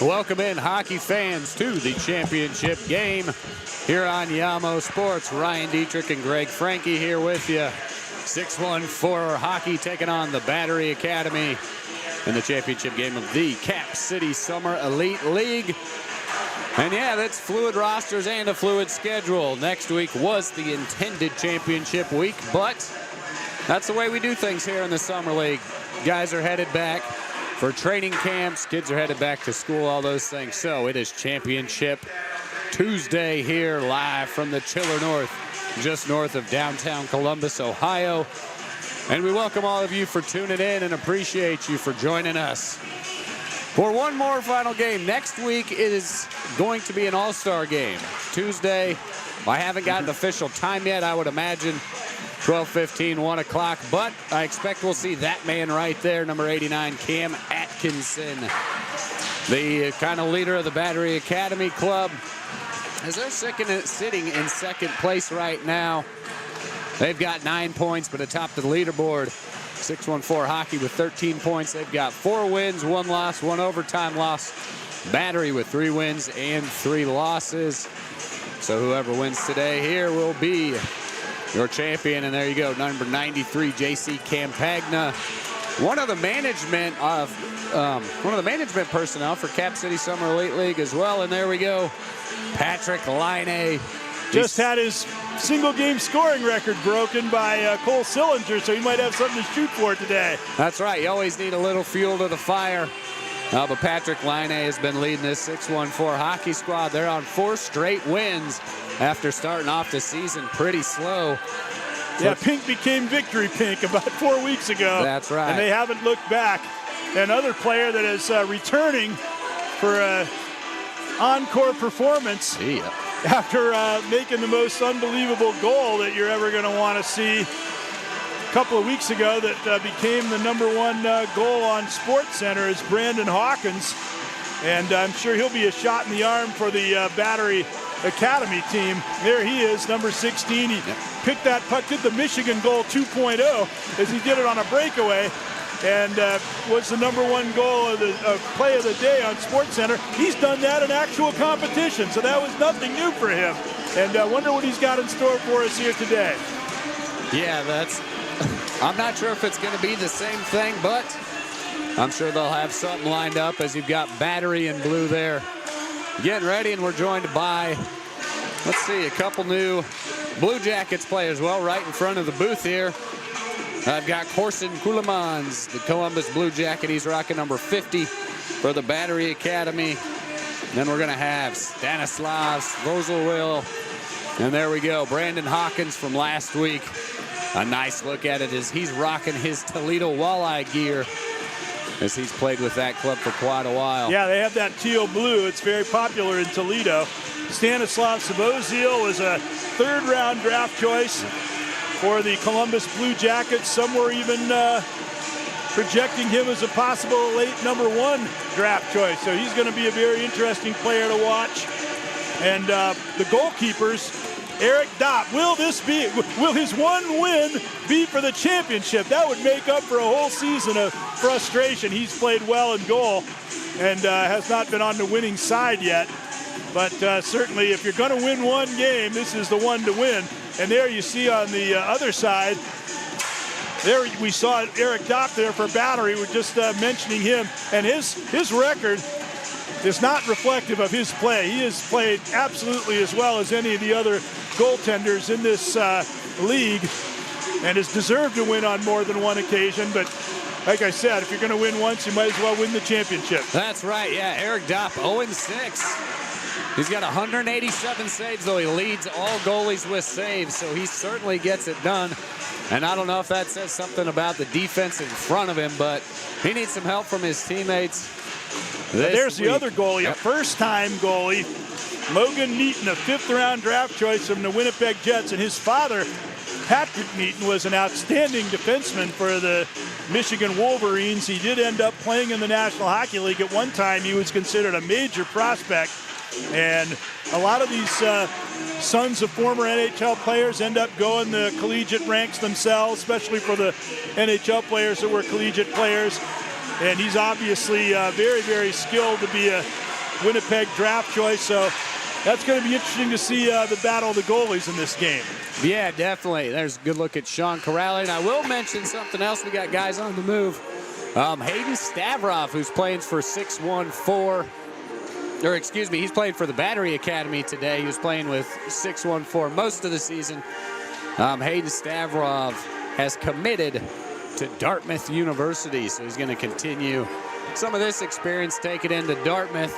Welcome in, hockey fans, to the championship game here on Yamo Sports. Ryan Dietrich and Greg Franke here with you. 6-1-4 hockey taking on the Battery Academy in the championship game of the Cap City Summer Elite League. And yeah, that's fluid rosters and a fluid schedule. Next week was the intended championship week, but that's the way we do things here in the Summer League. Guys are headed back for training camps, kids are headed back to school, all those things. So it is Championship Tuesday here live from the Chiller North, just north of downtown Columbus, Ohio. And we welcome all of you for tuning in and appreciate you for joining us for one more final game. Next week is going to be an all-star game. Tuesday, I haven't got an official time yet. I would imagine 12:15, 1 o'clock, but I expect we'll see that man right there, number 89, Cam Atkinson, the kind of leader of the Battery Academy Club. As they're sitting in second place right now, they've got 9 points, but atop the leaderboard, 6-1-4 hockey with 13 points. They've got 4 wins, 1 loss, 1 overtime loss. Battery with 3 wins and 3 losses. So whoever wins today here will be your champion. And there you go, number 93, JC Campagna, one of the management personnel for Cap City Summer Elite League as well. And there we go, Patrick Laine. Just had his single game scoring record broken by Cole Sillinger, so he might have something to shoot for today. That's right, you always need a little fuel to the fire. But Patrick Laine has been leading this 6-1-4 hockey squad. They're on 4 straight wins after starting off the season pretty slow. Yeah, pink became victory pink about 4 weeks ago. That's right. And they haven't looked back. Another player that is returning for an encore performance after making the most unbelievable goal that you're ever going to want to see a couple of weeks ago that became the #1 goal on SportsCenter is Brandon Hawkins. And I'm sure he'll be a shot in the arm for the Battery Academy team. There he is, number 16. He picked that puck, did the Michigan goal 2.0 as he did it on a breakaway, and was the #1 goal of the play of the day on SportsCenter. He's done that in actual competition, so that was nothing new for him. And I wonder what he's got in store for us here today. Yeah, I'm not sure if it's going to be the same thing, but I'm sure they'll have something lined up as you've got Battery in blue there getting ready. And we're joined by, let's see, a couple new Blue Jackets players. Well, right in front of the booth here, I've got Corson Kulemans, the Columbus Blue Jacket. He's rocking number 50 for the Battery Academy. And then we're going to have Stanislav Svozelwill. And there we go, Brandon Hawkins from last week. A nice look at it as he's rocking his Toledo Walleye gear, as he's played with that club for quite a while. Yeah, they have that teal blue. It's very popular in Toledo. Stanislav Svozelwill was a 3rd-round draft choice for the Columbus Blue Jackets. Some were even projecting him as a possible late #1 draft choice. So he's going to be a very interesting player to watch. And the goalkeepers, Eric Dopp, will his one win be for the championship? That would make up for a whole season of frustration. He's played well in goal and has not been on the winning side yet. But certainly if you're going to win one game, this is the one to win. And there you see on the other side, there we saw Eric Dopp there for Battery. We're just mentioning him. And his record is not reflective of his play. He has played absolutely as well as any of the other goaltenders in this league and has deserved to win on more than one occasion. But like I said, if you're going to win once, you might as well win the championship. That's right, yeah. Eric Dopp, 0-6. He's got 187 saves, though he leads all goalies with saves, so he certainly gets it done. And I don't know if that says something about the defense in front of him, but he needs some help from his teammates. There's the other goalie, a first-time goalie, Logan Neaton, a 5th-round draft choice from the Winnipeg Jets. And his father, Patrick Neaton, was an outstanding defenseman for the Michigan Wolverines. He did end up playing in the National Hockey League. At one time, he was considered a major prospect. And a lot of these sons of former NHL players end up going the collegiate ranks themselves, especially for the NHL players that were collegiate players. And he's obviously very, very skilled to be a Winnipeg draft choice. So that's going to be interesting to see the battle of the goalies in this game. Yeah, definitely. There's a good look at Sean Corrali. And I will mention something else. We got guys on the move. Hayden Stavrov, who's playing for 614. Or excuse me, he's playing for the Battery Academy today. He was playing with 614 most of the season. Hayden Stavrov has committed to Dartmouth University, so he's going to continue some of this experience, take it into Dartmouth.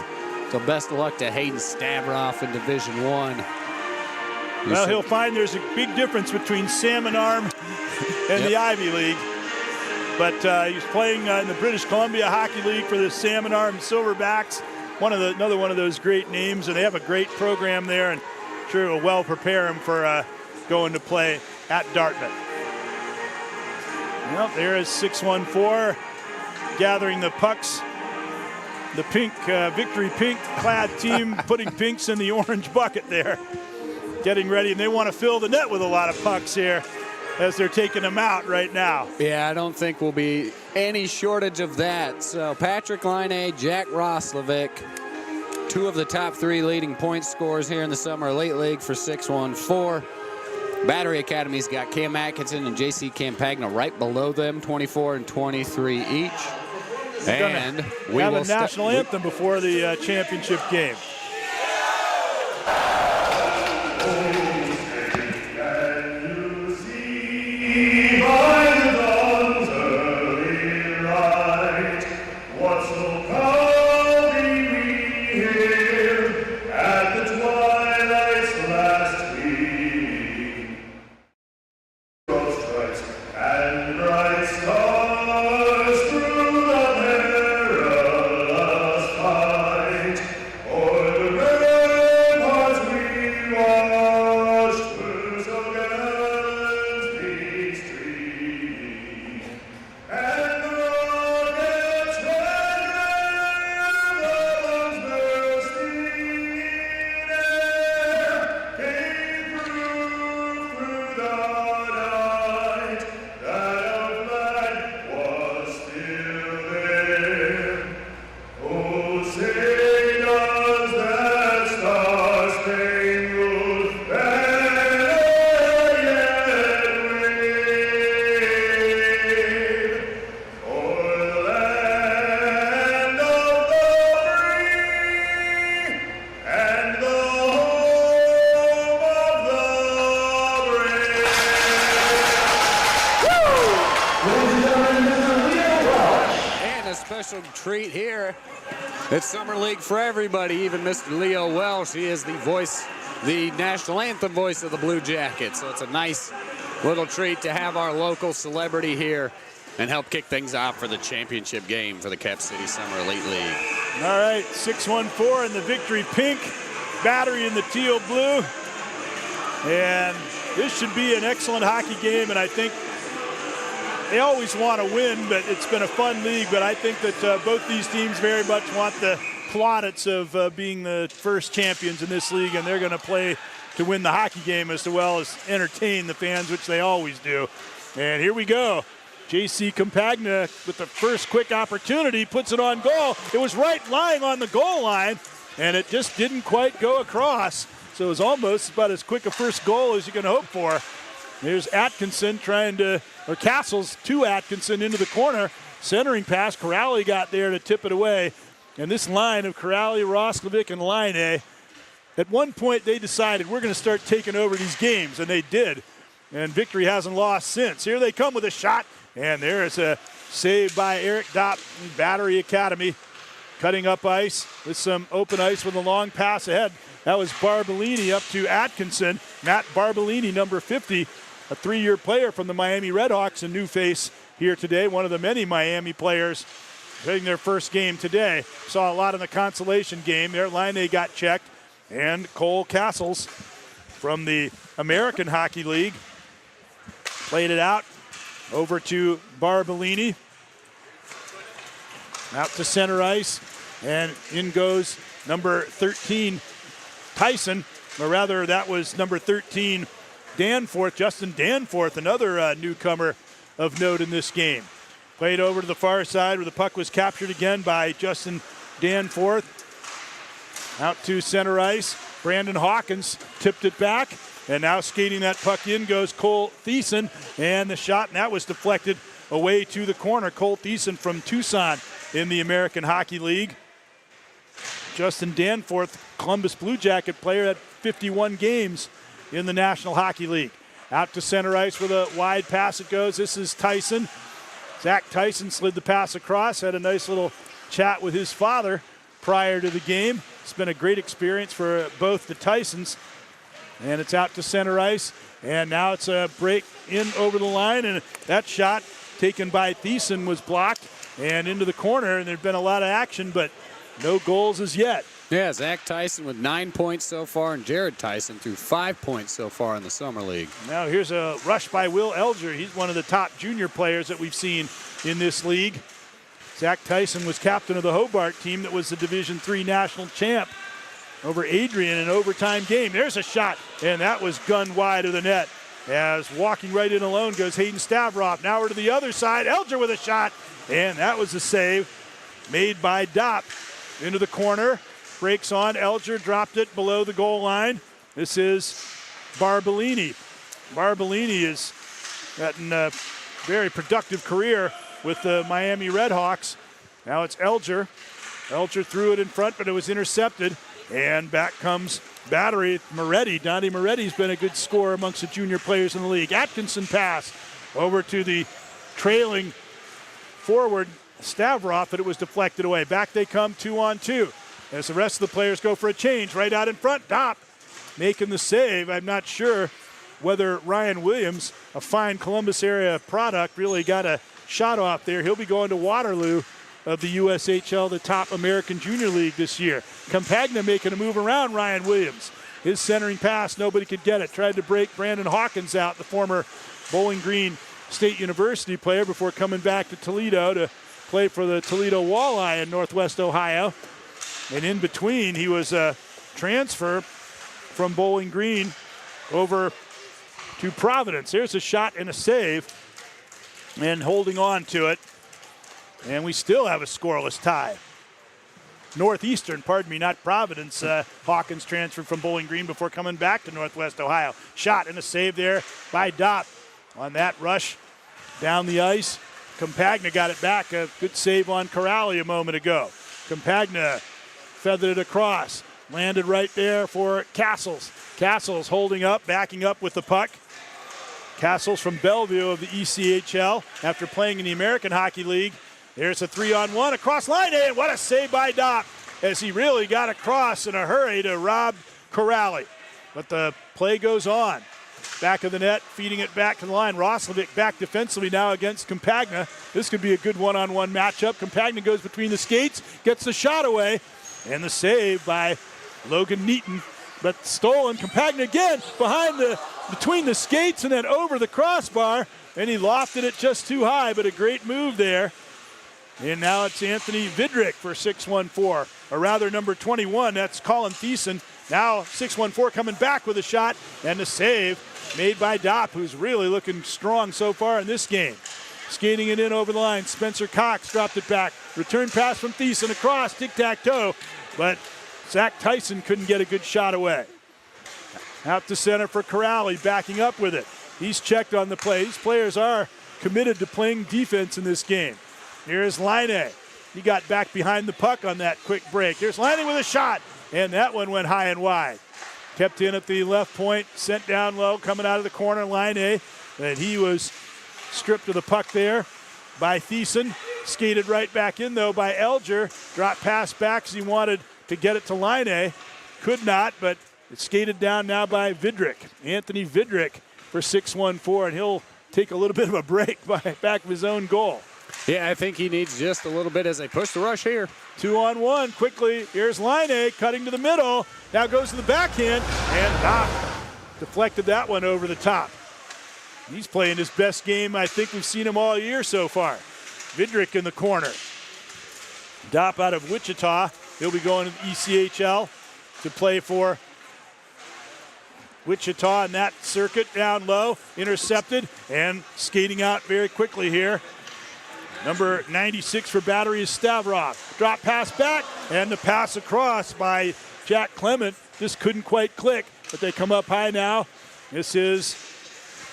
So best of luck to Hayden Stavrov in Division I. Well, he'll find there's a big difference between Salmon Arm and the Ivy League. But he's playing in the British Columbia Hockey League for the Salmon Arm Silverbacks. Another one of those great names, and they have a great program there, and sure will well prepare him for going to play at Dartmouth. Well, there is 614 gathering the pucks. The pink, victory pink clad team putting pinks in the orange bucket there. Getting ready, and they want to fill the net with a lot of pucks here as they're taking them out right now. Yeah, I don't think we'll be any shortage of that. So Patrick Laine, Jack Roslovic, two of the top three leading point scorers here in the Summer Elite League for 614. Battery Academy's got Cam Atkinson and J.C. Campagna right below them, 24 and 23 each. And we have will a national anthem before the championship game. Treat here. It's Summer League for everybody, even Mr. Leo Welsh. He is the voice, the national anthem voice of the Blue Jackets. So it's a nice little treat to have our local celebrity here and help kick things off for the championship game for the Cap City Summer Elite League. All right, 614 in the victory pink, Battery in the teal blue. And this should be an excellent hockey game, and I think they always want to win, but it's been a fun league. But I think that both these teams very much want the plaudits of being the first champions in this league, and they're going to play to win the hockey game as well as entertain the fans, which they always do. And here we go. J.C. Campagna with the first quick opportunity, puts it on goal. It was right lying on the goal line, and it just didn't quite go across. So it was almost about as quick a first goal as you can hope for. There's Atkinson or Castles to Atkinson into the corner. Centering pass, Corrali got there to tip it away. And this line of Corrali, Roslovic, and Laine, at one point they decided we're going to start taking over these games, and they did. And Victory hasn't lost since. Here they come with a shot, and there's a save by Eric Dopp, Battery Academy, cutting up ice with some open ice with a long pass ahead. That was Barbolini up to Atkinson. Matt Barbolini, number 50, a 3-year player from the Miami Redhawks, a new face here today, one of the many Miami players hitting their first game today. Saw a lot in the consolation game there. Laine got checked, and Cole Castles from the American Hockey League played it out over to Barbolini. Out to center ice, and in goes number 13, Tyson, or rather that was number 13, Danforth, Justin Danforth, another newcomer of note in this game. Played over to the far side where the puck was captured again by Justin Danforth. Out to center ice. Brandon Hawkins tipped it back. And now skating that puck in goes Cole Thiessen. And the shot, and that was deflected away to the corner. Cole Thiessen from Tucson in the American Hockey League. Justin Danforth, Columbus Blue Jacket player, at 51 games in the National Hockey League. Out to center ice with a wide pass it goes. This is Tyson. Zach Tyson slid the pass across, had a nice little chat with his father prior to the game. It's been a great experience for both the Tysons. And it's out to center ice. And now it's a break in over the line. And that shot taken by Thiessen was blocked and into the corner. And there's been a lot of action, but no goals as yet. Yeah, Zach Tyson with 9 points so far, and Jared Tyson through 5 points so far in the Summer League. Now here's a rush by Will Elger. He's one of the top junior players that we've seen in this league. Zach Tyson was captain of the Hobart team that was the Division III national champ over Adrian in an overtime game. There's a shot, and that was gunned wide of the net. As walking right in alone goes Hayden Stavroff. Now we're to the other side. Elger with a shot, and that was a save made by Dopp into the corner. Breaks on. Elger dropped it below the goal line. This is Barbolini. Barbolini has gotten a very productive career with the Miami Redhawks. Now it's Elger. Elger threw it in front, but it was intercepted. And back comes Battery. Moretti. Dante Moretti's been a good scorer amongst the junior players in the league. Atkinson pass over to the trailing forward Stavroff, but it was deflected away. Back they come 2-on-2. As the rest of the players go for a change, right out in front, Dopp making the save. I'm not sure whether Ryan Williams, a fine Columbus area product, really got a shot off there. He'll be going to Waterloo of the USHL, the top American Junior League this year. Campagna making a move around Ryan Williams. His centering pass, nobody could get it. Tried to break Brandon Hawkins out, the former Bowling Green State University player, before coming back to Toledo to play for the Toledo Walleye in Northwest Ohio. And in between, he was a transfer from Bowling Green over to Providence. There's a shot and a save, and holding on to it. And we still have a scoreless tie. Northeastern, pardon me, not Providence. Hawkins transferred from Bowling Green before coming back to Northwest Ohio. Shot and a save there by Dopp on that rush down the ice. Campagna got it back. A good save on Corrali a moment ago. Campagna feathered it across. Landed right there for Castles. Castles holding up, backing up with the puck. Castles from Bellevue of the ECHL after playing in the American Hockey League. There's a 3-on-1 across line, and what a save by Dopp as he really got across in a hurry to rob Corrali. But the play goes on. Back of the net, feeding it back to the line. Roslovic back defensively now against Campagna. This could be a good one-on-one matchup. Campagna goes between the skates, gets the shot away, and the save by Logan Neaton. But stolen. Campagna again between the skates and then over the crossbar. And he lofted it just too high, but a great move there. And now it's Anthony Vidrick for 614, or rather number 21. That's Colin Thiessen. Now 614 coming back with a shot, and the save made by Dopp, who's really looking strong so far in this game. Skating it in over the line. Spencer Cox dropped it back. Return pass from Thiessen across, tic-tac-toe, but Zach Tyson couldn't get a good shot away. Out to center for Corrali, backing up with it. He's checked on the play. These players are committed to playing defense in this game. Here's Laine. He got back behind the puck on that quick break. Here's Laine with a shot, and that one went high and wide. Kept in at the left point, sent down low, coming out of the corner, Laine. And he was stripped of the puck there by Thiessen. Skated right back in, though, by Elger. Dropped pass back as he wanted to get it to Laine. Could not, but it's skated down now by Vidrick. Anthony Vidrick for 614, and he'll take a little bit of a break by back of his own goal. Yeah, I think he needs just a little bit as they push the rush here. 2-on-1 quickly. Here's Laine cutting to the middle. Now goes to the backhand, and Dopp deflected that one over the top. He's playing his best game I think we've seen him all year so far. Vidrick in the corner. Dopp out of Wichita. He'll be going to the ECHL to play for Wichita in that circuit down low. Intercepted and skating out very quickly here. Number 96 for Battery is Stavroff. Drop pass back, and the pass across by Jack Clement just couldn't quite click, but they come up high now. This is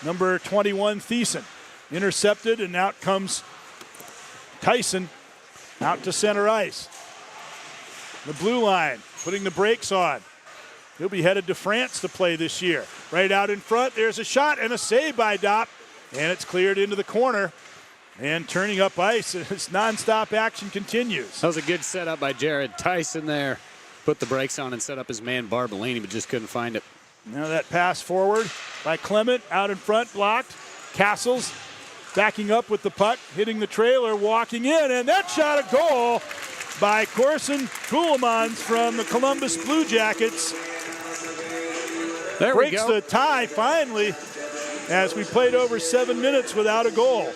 number 21, Thiessen. Intercepted, and out comes Tyson out to center ice. The blue line, putting the brakes on. He'll be headed to France to play this year. Right out in front, there's a shot and a save by Dopp, and it's cleared into the corner. And turning up ice as nonstop action continues. That was a good setup by Jared Tyson there. Put the brakes on and set up his man Barbolini, but just couldn't find it. Now that pass forward by Clement, out in front, blocked. Castles backing up with the puck, hitting the trailer, walking in, and that shot a goal by Corson Ceulemans from the Columbus Blue Jackets. There we Breaks go. the tie finally as we played over 7 minutes without a goal.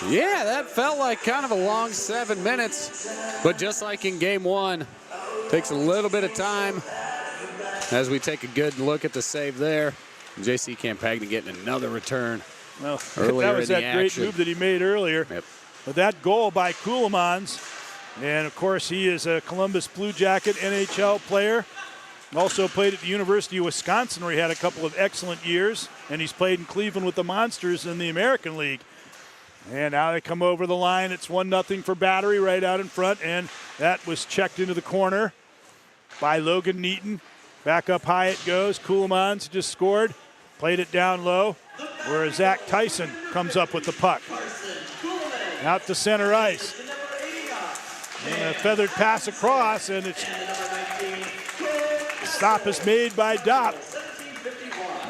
Yeah, that felt like kind of a long 7 minutes, but just like in game one, takes a little bit of time as we take a good look at the save there. J.C. Campagna getting another return. Well, earlier that was in the that great action. move that he made earlier. Yep. But that goal by Ceulemans, and of course he is a Columbus Blue Jacket NHL player. Also played at the University of Wisconsin where he had a couple of excellent years, and he's played in Cleveland with the Monsters in the American League. And now they come over the line. It's 1-0 for Battery right out in front, and that was checked into the corner by Logan Neaton. Back up high it goes. Ceulemans just scored, played it down low, where Zach Tyson comes up with the puck. Out to center ice. And a feathered pass across, and it's stop is made by Dopp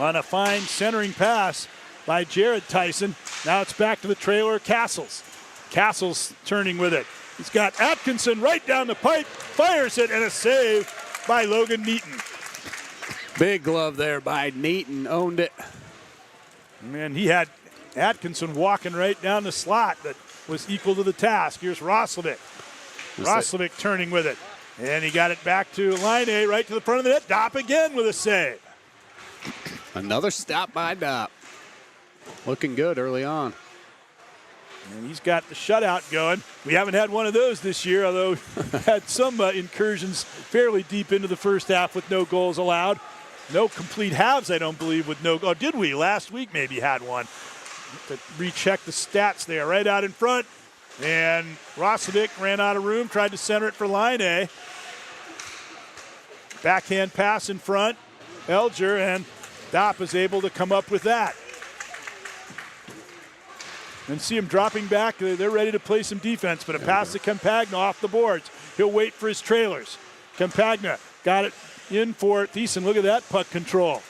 on a fine centering pass by Jared Tyson. Now it's back to the trailer, Castles. Castles turning with it. He's got Atkinson right down the pipe, fires it, and a save by Logan Neaton. Big glove there by Neaton, owned it. And he had Atkinson walking right down the slot that was equal to the task. Here's Roslovic. Roslovic turning with it. And he got it back to Laine, right to the front of the net. Dopp again with a save. Another stop by Dopp. Looking good early on. And he's got the shutout going. We haven't had one of those this year, although we've had some incursions fairly deep into the first half with no goals allowed. No complete halves, I don't believe, with no. Oh, did we? Last week maybe had one. To recheck the stats there, right out in front. And Roslovic ran out of room, tried to center it for Laine. Backhand pass in front. Elger, and Dopp is able to come up with that. And see him dropping back. They're ready to play some defense, but a pass to Campagna off the boards. He'll wait for his trailers. Campagna got it in for Thiessen. Look at that puck control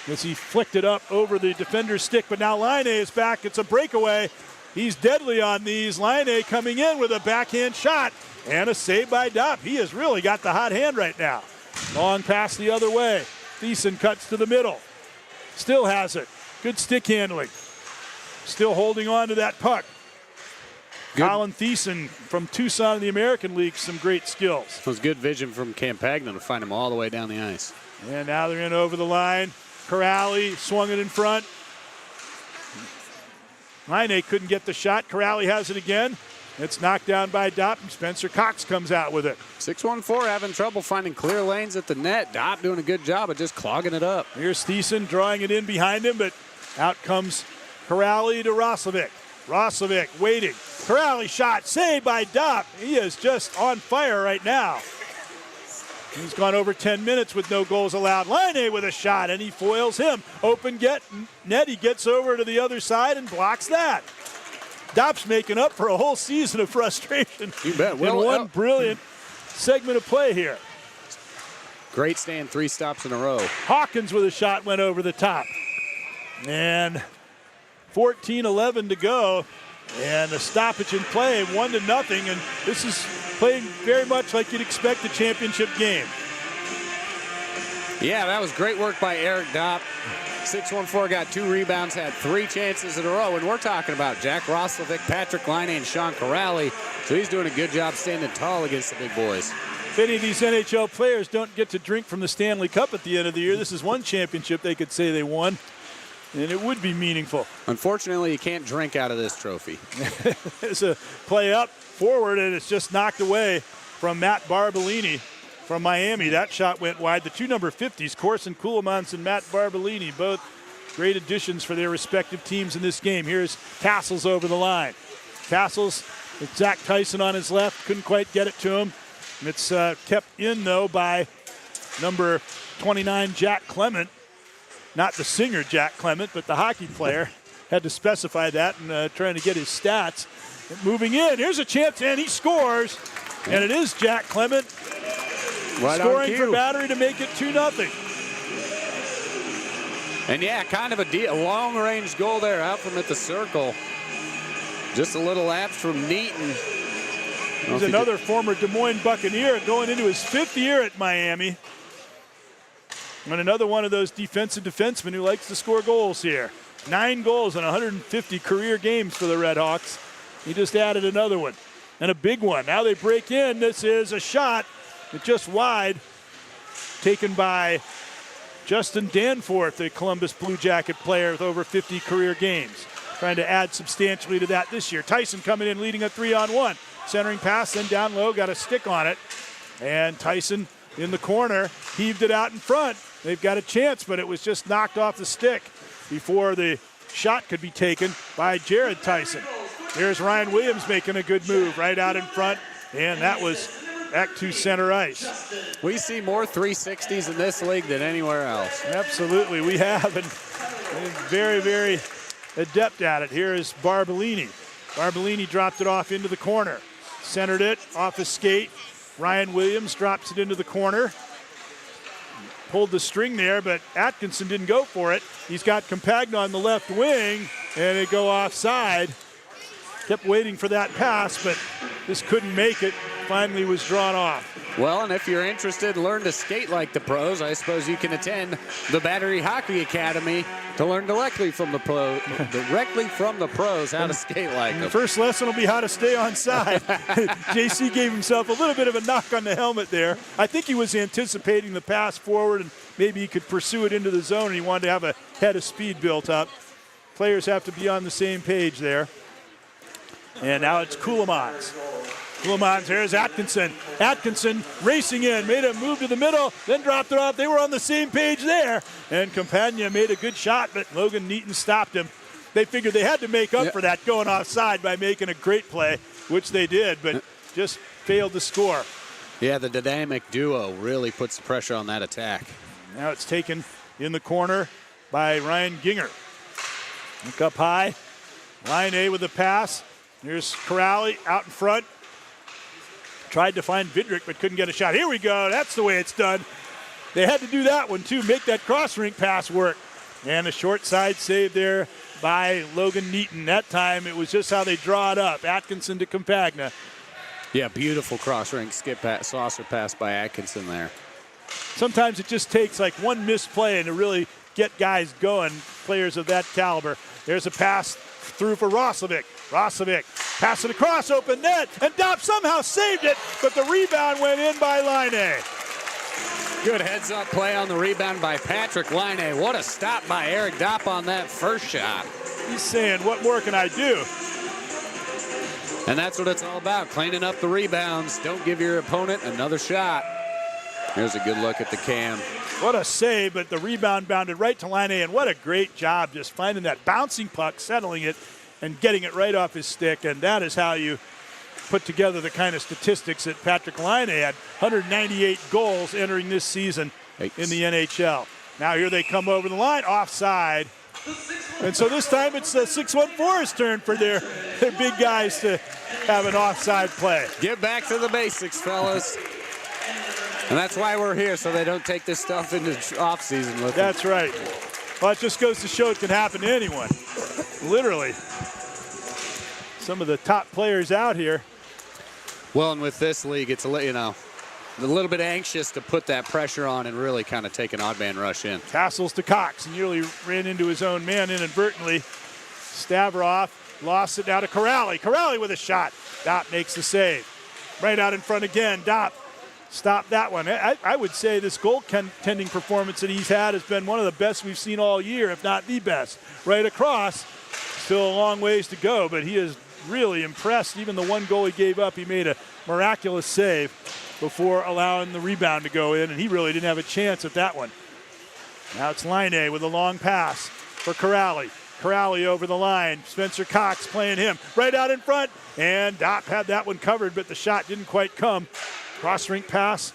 as he flicked it up over the defender's stick, but now Laine is back. It's a breakaway. He's deadly on these. Laine coming in with a backhand shot and a save by Dopp. He has really got the hot hand right now. Long pass the other way. Thiessen cuts to the middle. Still has it. Good stick handling. Still holding on to that puck. Good. Colin Thiessen from Tucson in the American League, some great skills. It was good vision from Campagna to find him all the way down the ice. And now they're in over the line. Corrali swung it in front. Laine couldn't get the shot. Corrali has it again. It's knocked down by Dopp, and Spencer Cox comes out with it. 6-1-4 having trouble finding clear lanes at the net. Dopp doing a good job of just clogging it up. Here's Thiessen drawing it in behind him, but out comes Corrali to Roslovic. Roslovic waiting. Corrali shot, saved by Dopp. He is just on fire right now. He's gone over 10 minutes with no goals allowed. Laine with a shot, and he foils him. Open net, he gets over to the other side and blocks that. Dopp's making up for a whole season of frustration. You bet. In one brilliant segment of play here. Great staying 3 stops in a row. Hawkins with a shot went over the top. And 14-11 to go. And a stoppage in play, 1-0. And this is playing very much like you'd expect a championship game. Yeah, that was great work by Eric Dopp. 6-1-4 got 2 rebounds, had 3 chances in a row. And we're talking about Jack Roslovic, Patrick Laine, and Sean Corrali. So he's doing a good job standing tall against the big boys. If any of these NHL players don't get to drink from the Stanley Cup at the end of the year, this is one championship they could say they won. And it would be meaningful. Unfortunately, you can't drink out of this trophy. It's a play up forward, and it's just knocked away from Matt Barbolini. from Miami. That shot went wide. The two number 50s, Corson Ceulemans and Matt Barbellini, both great additions for their respective teams in this game. Here's Castles over the line. Castles with Zach Tyson on his left, couldn't quite get it to him. And it's kept in, though, by number 29, Jack Clement. Not the singer Jack Clement, but the hockey player. Had to specify that and trying to get his stats. And moving in, here's a chance, and he scores. And it is Jack Clement scoring for Battery to make it 2-0. And yeah, kind of a long-range goal there out from at the circle. Just a little lapse from Neaton. He's another former Des Moines Buccaneer going into his 5th year at Miami. And another one of those defensive defensemen who likes to score goals here. 9 goals in 150 career games for the Red Hawks. He just added another one, and a big one. Now they break in. This is a shot, but just wide, taken by Justin Danforth, the Columbus Blue Jacket player with over 50 career games. Trying to add substantially to that this year. Tyson coming in, leading a 3-on-1. Centering pass, then down low, got a stick on it. And Tyson in the corner, heaved it out in front. They've got a chance, but it was just knocked off the stick before the shot could be taken by Jared Tyson. Here's Ryan Williams making a good move right out in front, and that was back to center ice. We see more 360s in this league than anywhere else. Absolutely, we have, and very, very adept at it. Here is Barbellini. Barbellini dropped it off into the corner. Centered it off his skate. Ryan Williams drops it into the corner. Pulled the string there, but Atkinson didn't go for it. He's got Campagna on the left wing, and they go offside. Kept waiting for that pass, but this couldn't make it. Finally was drawn off. Well, and if you're interested, learn to skate like the pros, I suppose you can attend the Battery Hockey Academy to learn directly from the pros how to skate like them. The first lesson will be how to stay on side. JC gave himself a little bit of a knock on the helmet there. I think he was anticipating the pass forward, and maybe he could pursue it into the zone, and he wanted to have a head of speed built up. Players have to be on the same page there. And now it's Ceulemans. Ceulemans, here's Atkinson. Atkinson racing in, made a move to the middle, then dropped it off. They were on the same page there. And Campagna made a good shot, but Logan Neaton stopped him. They figured they had to make up for that going offside by making a great play, which they did, but just failed to score. Yeah, the dynamic duo really puts the pressure on that attack. Now it's taken in the corner by Ryan Ginger. Look up high. Line A with the pass. Here's Corrali out in front. Tried to find Vidrick, but couldn't get a shot. Here we go. That's the way it's done. They had to do that one, too, make that cross-rink pass work. And a short side save there by Logan Neaton. That time, it was just how they draw it up. Atkinson to Campagna. Yeah, beautiful cross-rink skip pass, saucer pass by Atkinson there. Sometimes it just takes like one misplay and to really get guys going, players of that caliber. There's a pass through for Roslovic. Roslovic passing across open net, and Dopp somehow saved it, but the rebound went in by Laine. Good heads-up play on the rebound by Patrick Laine. What a stop by Eric Dopp on that first shot. He's saying, what more can I do? And that's what it's all about, cleaning up the rebounds. Don't give your opponent another shot. Here's a good look at the cam. What a save, but the rebound bounded right to Laine, and what a great job just finding that bouncing puck, settling it, and getting it right off his stick, and that is how you put together the kind of statistics that Patrick Laine had. 198 goals entering this season in the NHL. Now here they come over the line, offside. And so this time it's the 614's turn for their big guys to have an offside play. Get back to the basics, fellas. And that's why we're here, so they don't take this stuff into off-season with them. That's right. Well, it just goes to show it can happen to anyone. Literally. Some of the top players out here. Well, and with this league, it's a little bit anxious to put that pressure on and really kind of take an odd man rush in. Castles to Cox, and nearly ran into his own man inadvertently. Stavrov lost it now to Corrali. Corrali with a shot. Dopp makes the save. Right out in front again. Dopp stopped that one. I would say this goaltending performance that he's had has been one of the best we've seen all year, if not the best. Right across. Still a long ways to go, but he is really impressed. Even the one goal he gave up, he made a miraculous save. before allowing the rebound to go in, and he really didn't have a chance at that one. Now it's Laine with a long pass for Kuraly. Kuraly over the line. Spencer Cox playing him right out in front, and Dopp had that one covered, but the shot didn't quite come. Cross-rink pass.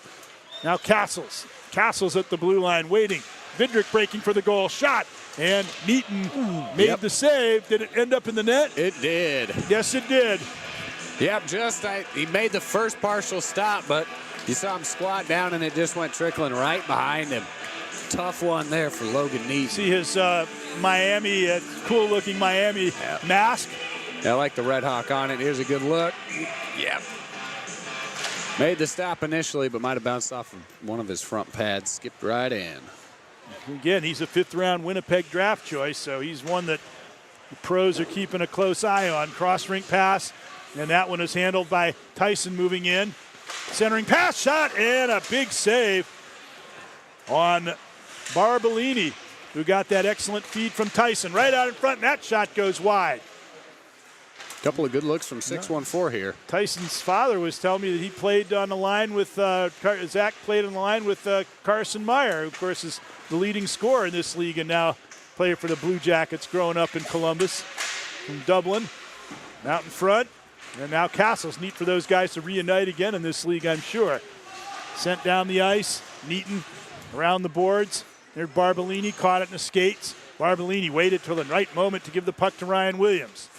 Now Castles. Castles at the blue line waiting. Vidrick breaking for the goal. Shot. And Neaton made the save. Did it end up in the net? It did. Yes, it did. Yep, he made the first partial stop, but you saw him squat down and it just went trickling right behind him. Tough one there for Logan Neaton. See his Miami, cool-looking Miami mask. I like the Red Hawk on it. Here's a good look. Yep. Made the stop initially, but might have bounced off of one of his front pads. Skipped right in. Again, he's a fifth-round Winnipeg draft choice, so he's one that the pros are keeping a close eye on. Cross-rink pass, and that one is handled by Tyson moving in. Centering pass, shot, and a big save on Barbolini, who got that excellent feed from Tyson. Right out in front, and that shot goes wide. Couple of good looks from 614 here. Tyson's father was telling me that he played on the line with, Zach played on the line with Carson Meyer, who of course is the leading scorer in this league and now player for the Blue Jackets growing up in Columbus from Dublin. Out in front, and now Castles. Neat for those guys to reunite again in this league, I'm sure. Sent down the ice, Neaton around the boards. There's Barbolini, caught it in the skates. Barbolini waited till the right moment to give the puck to Ryan Williams.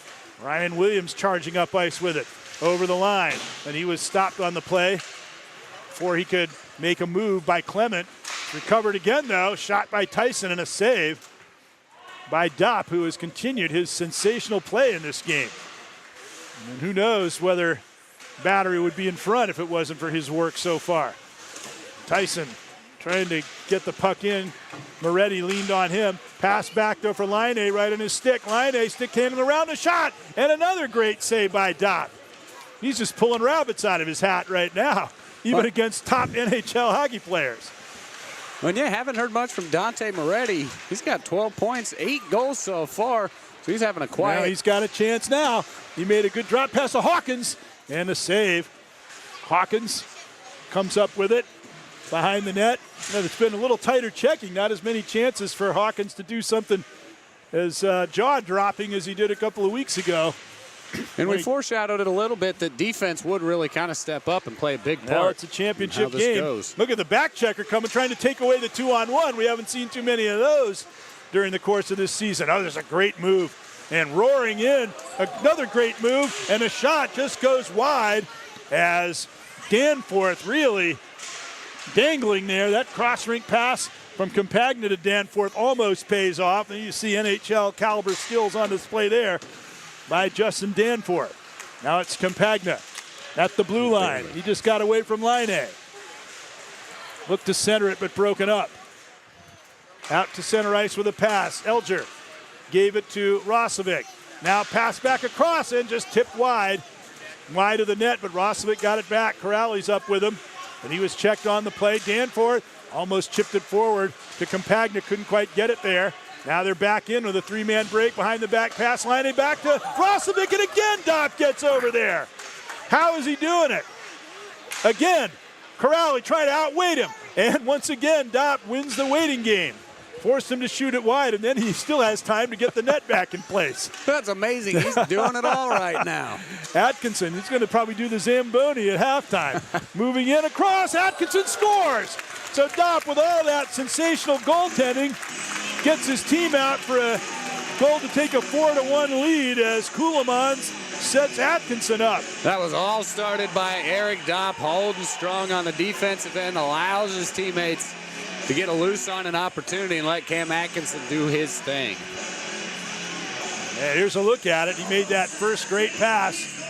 Ryan Williams charging up ice with it over the line, and he was stopped on the play before he could make a move by Clement. Recovered again, though, shot by Tyson and a save by Dopp, who has continued his sensational play in this game. And who knows whether Battery would be in front if it wasn't for his work so far. Tyson trying to get the puck in. Moretti leaned on him. Pass back though for Laine right on his stick. Laine stick handling around the shot. And another great save by Dopp. He's just pulling rabbits out of his hat right now, even against top NHL hockey players. Well, yeah, haven't heard much from Dante Moretti. He's got 12 points, 8 goals so far. So he's having a quiet. Well, he's got a chance now. He made a good drop pass to Hawkins and a save. Hawkins comes up with it behind the net. It's been a little tighter checking. Not as many chances for Hawkins to do something as jaw-dropping as he did a couple of weeks ago. And we foreshadowed it a little bit that defense would really kind of step up and play a big part. Well, it's a championship game. Look at the back checker coming, trying to take away the 2-on-1. We haven't seen too many of those during the course of this season. Oh, there's a great move. And roaring in, another great move, and a shot just goes wide as Danforth really dangling there. That cross-rink pass from Campagna to Danforth almost pays off. And you see NHL caliber skills on display there by Justin Danforth. Now it's Campagna at the blue line. He just got away from Laine. Looked to center it, but broken up. Out to center ice with a pass. Elger gave it to Roslovic. Now pass back across and just tipped wide. Wide of the net, but Roslovic got it back. Kuraly's up with him, and he was checked on the play. Danforth almost chipped it forward to Campagna. Couldn't quite get it there. Now they're back in with a three-man break behind the back pass line. And back to Roslovic, and again Dopp gets over there. How is he doing it? Again, Kuraly trying to outweight him. And once again, Dopp wins the waiting game. Forced him to shoot it wide, and then he still has time to get the net back in place. That's amazing. He's doing it all right now. Atkinson, he's going to probably do the Zamboni at halftime. Moving in across, Atkinson scores. So Dopp, with all that sensational goaltending, gets his team out for a goal to take a 4-1 lead as Ceulemans sets Atkinson up. That was all started by Eric Dopp, holding strong on the defensive end, allows his teammates to get a loose on an opportunity and let Cam Atkinson do his thing. And here's a look at it. He made that first great pass.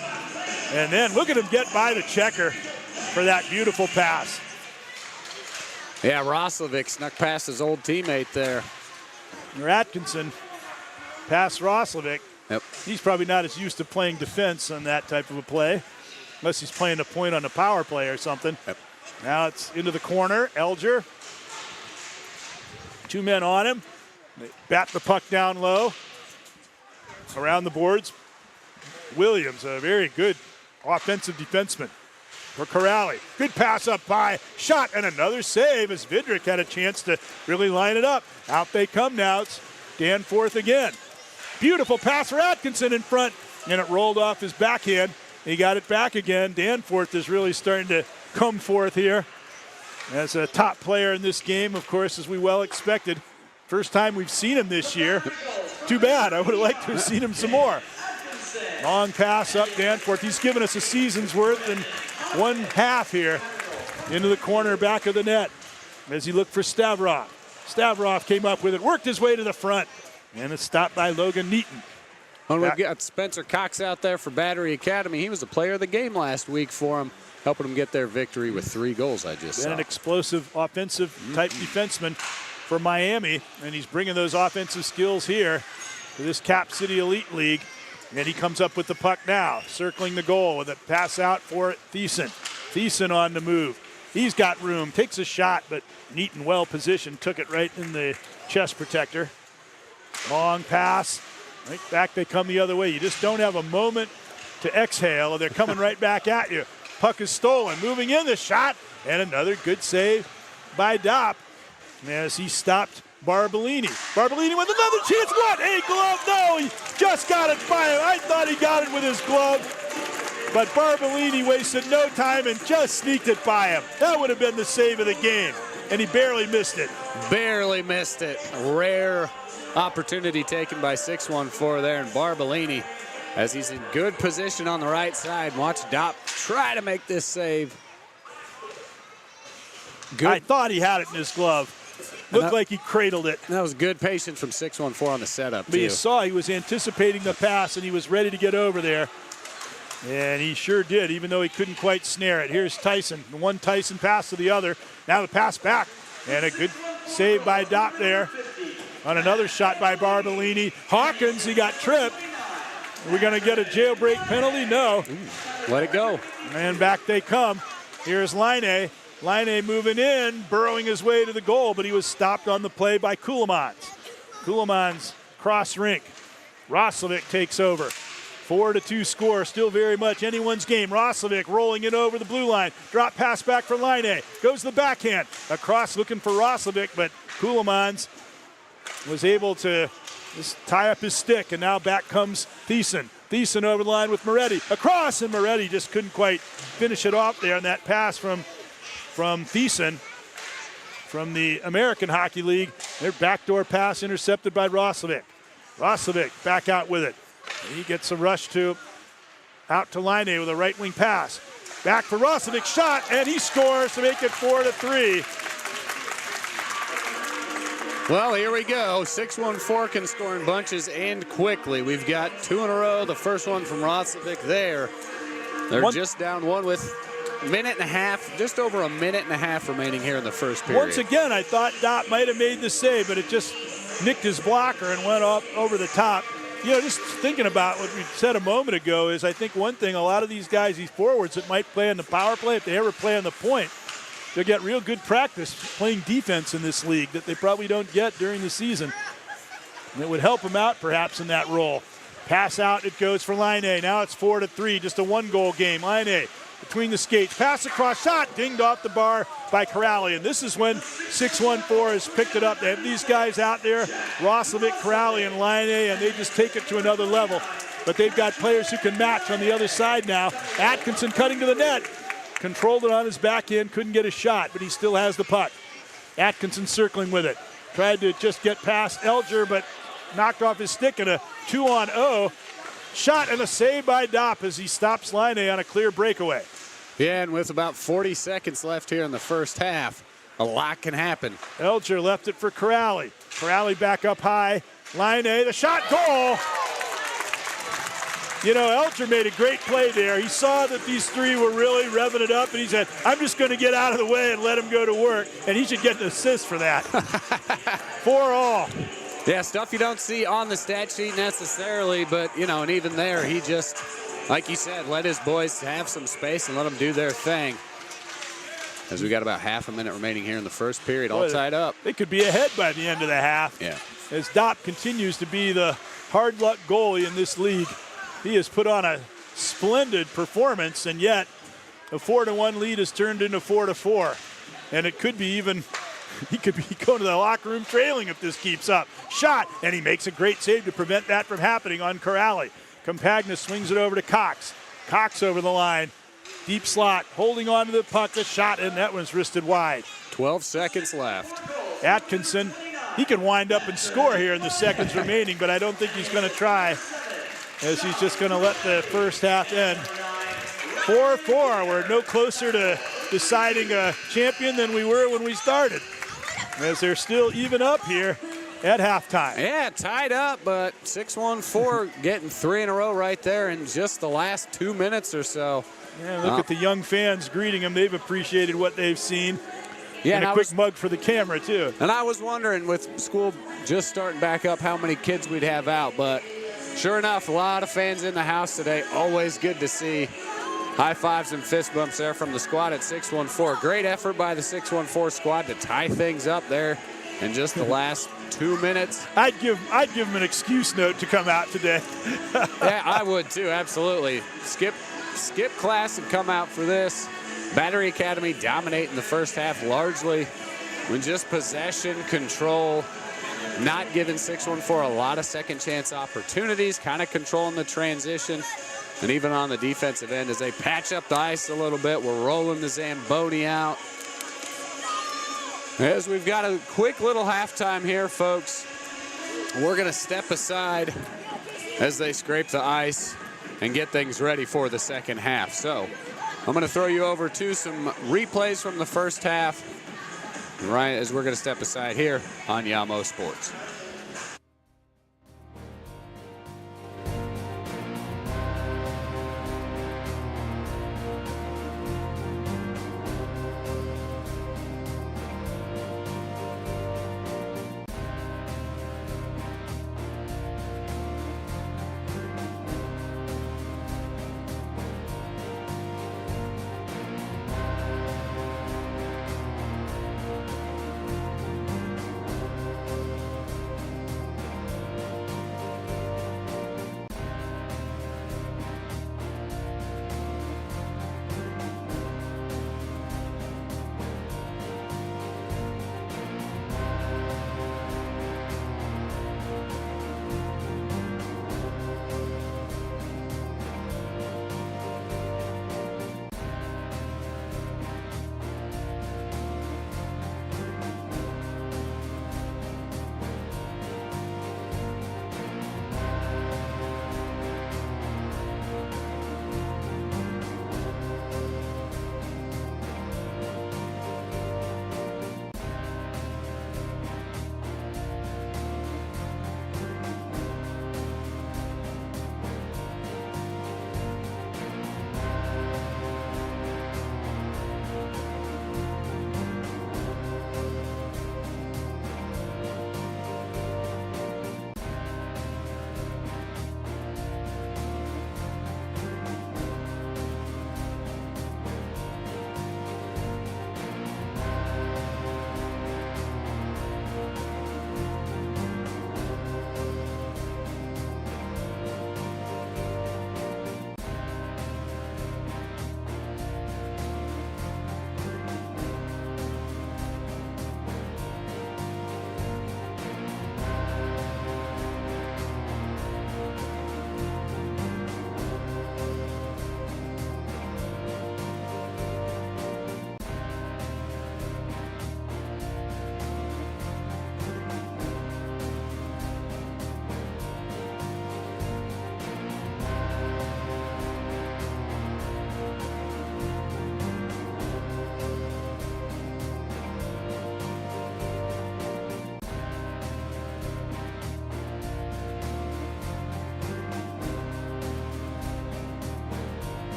And then look at him get by the checker for that beautiful pass. Yeah, Roslovic snuck past his old teammate there. Or Atkinson past Roslovic. Yep. He's probably not as used to playing defense on that type of a play, unless he's playing a point on a power play or something. Yep. Now it's into the corner. Elger. 2 men on him. They bat the puck down low. Around the boards. Williams, a very good offensive defenseman. for Corrali. Good pass up high, shot, and another save as Vidrick had a chance to really line it up. Out they come now. It's Danforth again. Beautiful pass for Atkinson in front, and it rolled off his backhand. He got it back again. Danforth is really starting to come forth here as a top player in this game, of course, as we well expected. First time we've seen him this year. Too bad. I would have liked to have seen him some more. Long pass up Danforth. He's given us a season's worth in 1/2 here into the corner back of the net as he looked for Stavrov. Stavrov came up with it, worked his way to the front, and it's stopped by Logan Neaton. And we've got Spencer Cox out there for Battery Academy. He was the player of the game last week for him, helping them get their victory with 3 goals, I just saw. An explosive offensive type defenseman for Miami, and he's bringing those offensive skills here to this Cap City Elite League. And he comes up with the puck now, circling the goal with a pass out for Thiessen. Thiessen on the move. He's got room, takes a shot, but Neaton well positioned, took it right in the chest protector. Long pass, right back they come the other way. You just don't have a moment to exhale, and they're coming right back at you. Puck is stolen, moving in the shot, and another good save by Dopp as he stopped Barbolini. Barbolini with another chance. What? A glove? No, he just got it by him. I thought he got it with his glove, but Barbolini wasted no time and just sneaked it by him. That would have been the save of the game, and he barely missed it. Barely missed it. Rare opportunity taken by 614 there, and Barbolini, as he's in good position on the right side. Watch Dopp try to make this save. Good. I thought he had it in his glove. Looked like he cradled it. That was good patience from 614 on the setup, But you saw he was anticipating the pass, and he was ready to get over there. And he sure did, even though he couldn't quite snare it. Here's Tyson. One Tyson pass to the other. Now the pass back. And a good save by Dopp there on another shot by Barbolini. Hawkins, he got tripped. Are we going to get a jailbreak penalty? No. Let it go. And back they come. Here's Laine. Laine moving in, burrowing his way to the goal, but he was stopped on the play by Kulemans. Kulemans cross rink. Roslovic takes over. 4-2 score, still very much anyone's game. Roslovic rolling it over the blue line. Drop pass back for Laine. Goes the backhand. Across looking for Roslovic, but Kulemans was able to just tie up his stick, and now back comes Thiessen. Thiessen over the line with Moretti. Across, and Moretti just couldn't quite finish it off there on that pass from Thiessen from the American Hockey League. Their backdoor pass intercepted by Roslovic. Roslovic back out with it. He gets a rush out to Laine with a right wing pass. Back for Roslovic, shot, and he scores to make it 4-3. Well, here we go. 614 can score in bunches and quickly. We've got 2 in a row. The first one from Roslovic there. They're just down 1 with a minute and a half, just over a minute and a half remaining here in the first period. Once again, I thought Dopp might have made the save, but it just nicked his blocker and went off over the top. You know, just thinking about what we said a moment ago is I think one thing, a lot of these guys, these forwards that might play on the power play, if they ever play on the point, they'll get real good practice playing defense in this league that they probably don't get during the season. And it would help them out perhaps in that role. Pass out, it goes for Laine. Now it's 4-3, just a 1-goal game. Laine between the skates, pass across, shot, dinged off the bar by Corrali. And this is when 614 has picked it up. They have these guys out there, Roslovic, Corrali, and Laine, and they just take it to another level. But they've got players who can match on the other side now. Atkinson cutting to the net. Controlled it on his back end, couldn't get a shot, but he still has the puck. Atkinson circling with it. Tried to just get past Elger, but knocked off his stick in a 2-on-0. Shot and a save by Dopp as he stops Laine on a clear breakaway. Yeah, and with about 40 seconds left here in the first half, a lot can happen. Elger left it for Corrali. Corrali back up high. Laine, the shot, goal! You know, Elger made a great play there. He saw that these 3 were really revving it up, and he said, I'm just going to get out of the way and let him go to work. And he should get an assist for that. 4-all. Yeah, stuff you don't see on the stat sheet necessarily, but, you know, and even there, he just, like you said, let his boys have some space and let them do their thing. As we got about half a minute remaining here in the first period, all tied up. They could be ahead by the end of the half. Yeah. As Dopp continues to be the hard luck goalie in this league. He has put on a splendid performance, and yet The 4-1 lead has turned into 4-4. And it could be even, he could be going to the locker room trailing if this keeps up. Shot, and he makes a great save to prevent that from happening on Corrali. Campagna swings it over to Cox. Cox over the line. Deep slot, holding on to the puck, the shot, and that one's wristed wide. 12 seconds left. Atkinson, he can wind up and score here in the seconds remaining, but I don't think he's going to try, as he's just going to let the first half end. 4-4, we're no closer to deciding a champion than we were when we started, as they're still even up here at halftime. Yeah, tied up, but 6-1-4 getting 3 in a row right there in just the last 2 minutes or so. Yeah, look at the young fans greeting them. They've appreciated what they've seen. Yeah, and a quick mug for the camera, too. And I was wondering, with school just starting back up, how many kids we'd have out. But sure enough, a lot of fans in the house today. Always good to see. High fives and fist bumps there from the squad at 6-1-4. Great effort by the 6-1-4 squad to tie things up there in just the last 2 minutes. I'd give them an excuse note to come out today. Yeah, I would too, absolutely. Skip class and come out for this. Battery Academy dominating the first half largely when just possession, control, not giving 6-1-4 a lot of second chance opportunities, kind of controlling the transition. And even on the defensive end, as they patch up the ice a little bit, we're rolling the Zamboni out. As we've got a quick little halftime here, folks, we're going to step aside as they scrape the ice and get things ready for the second half. So I'm going to throw you over to some replays from the first half, right as we're going to step aside here on Yamo Sports.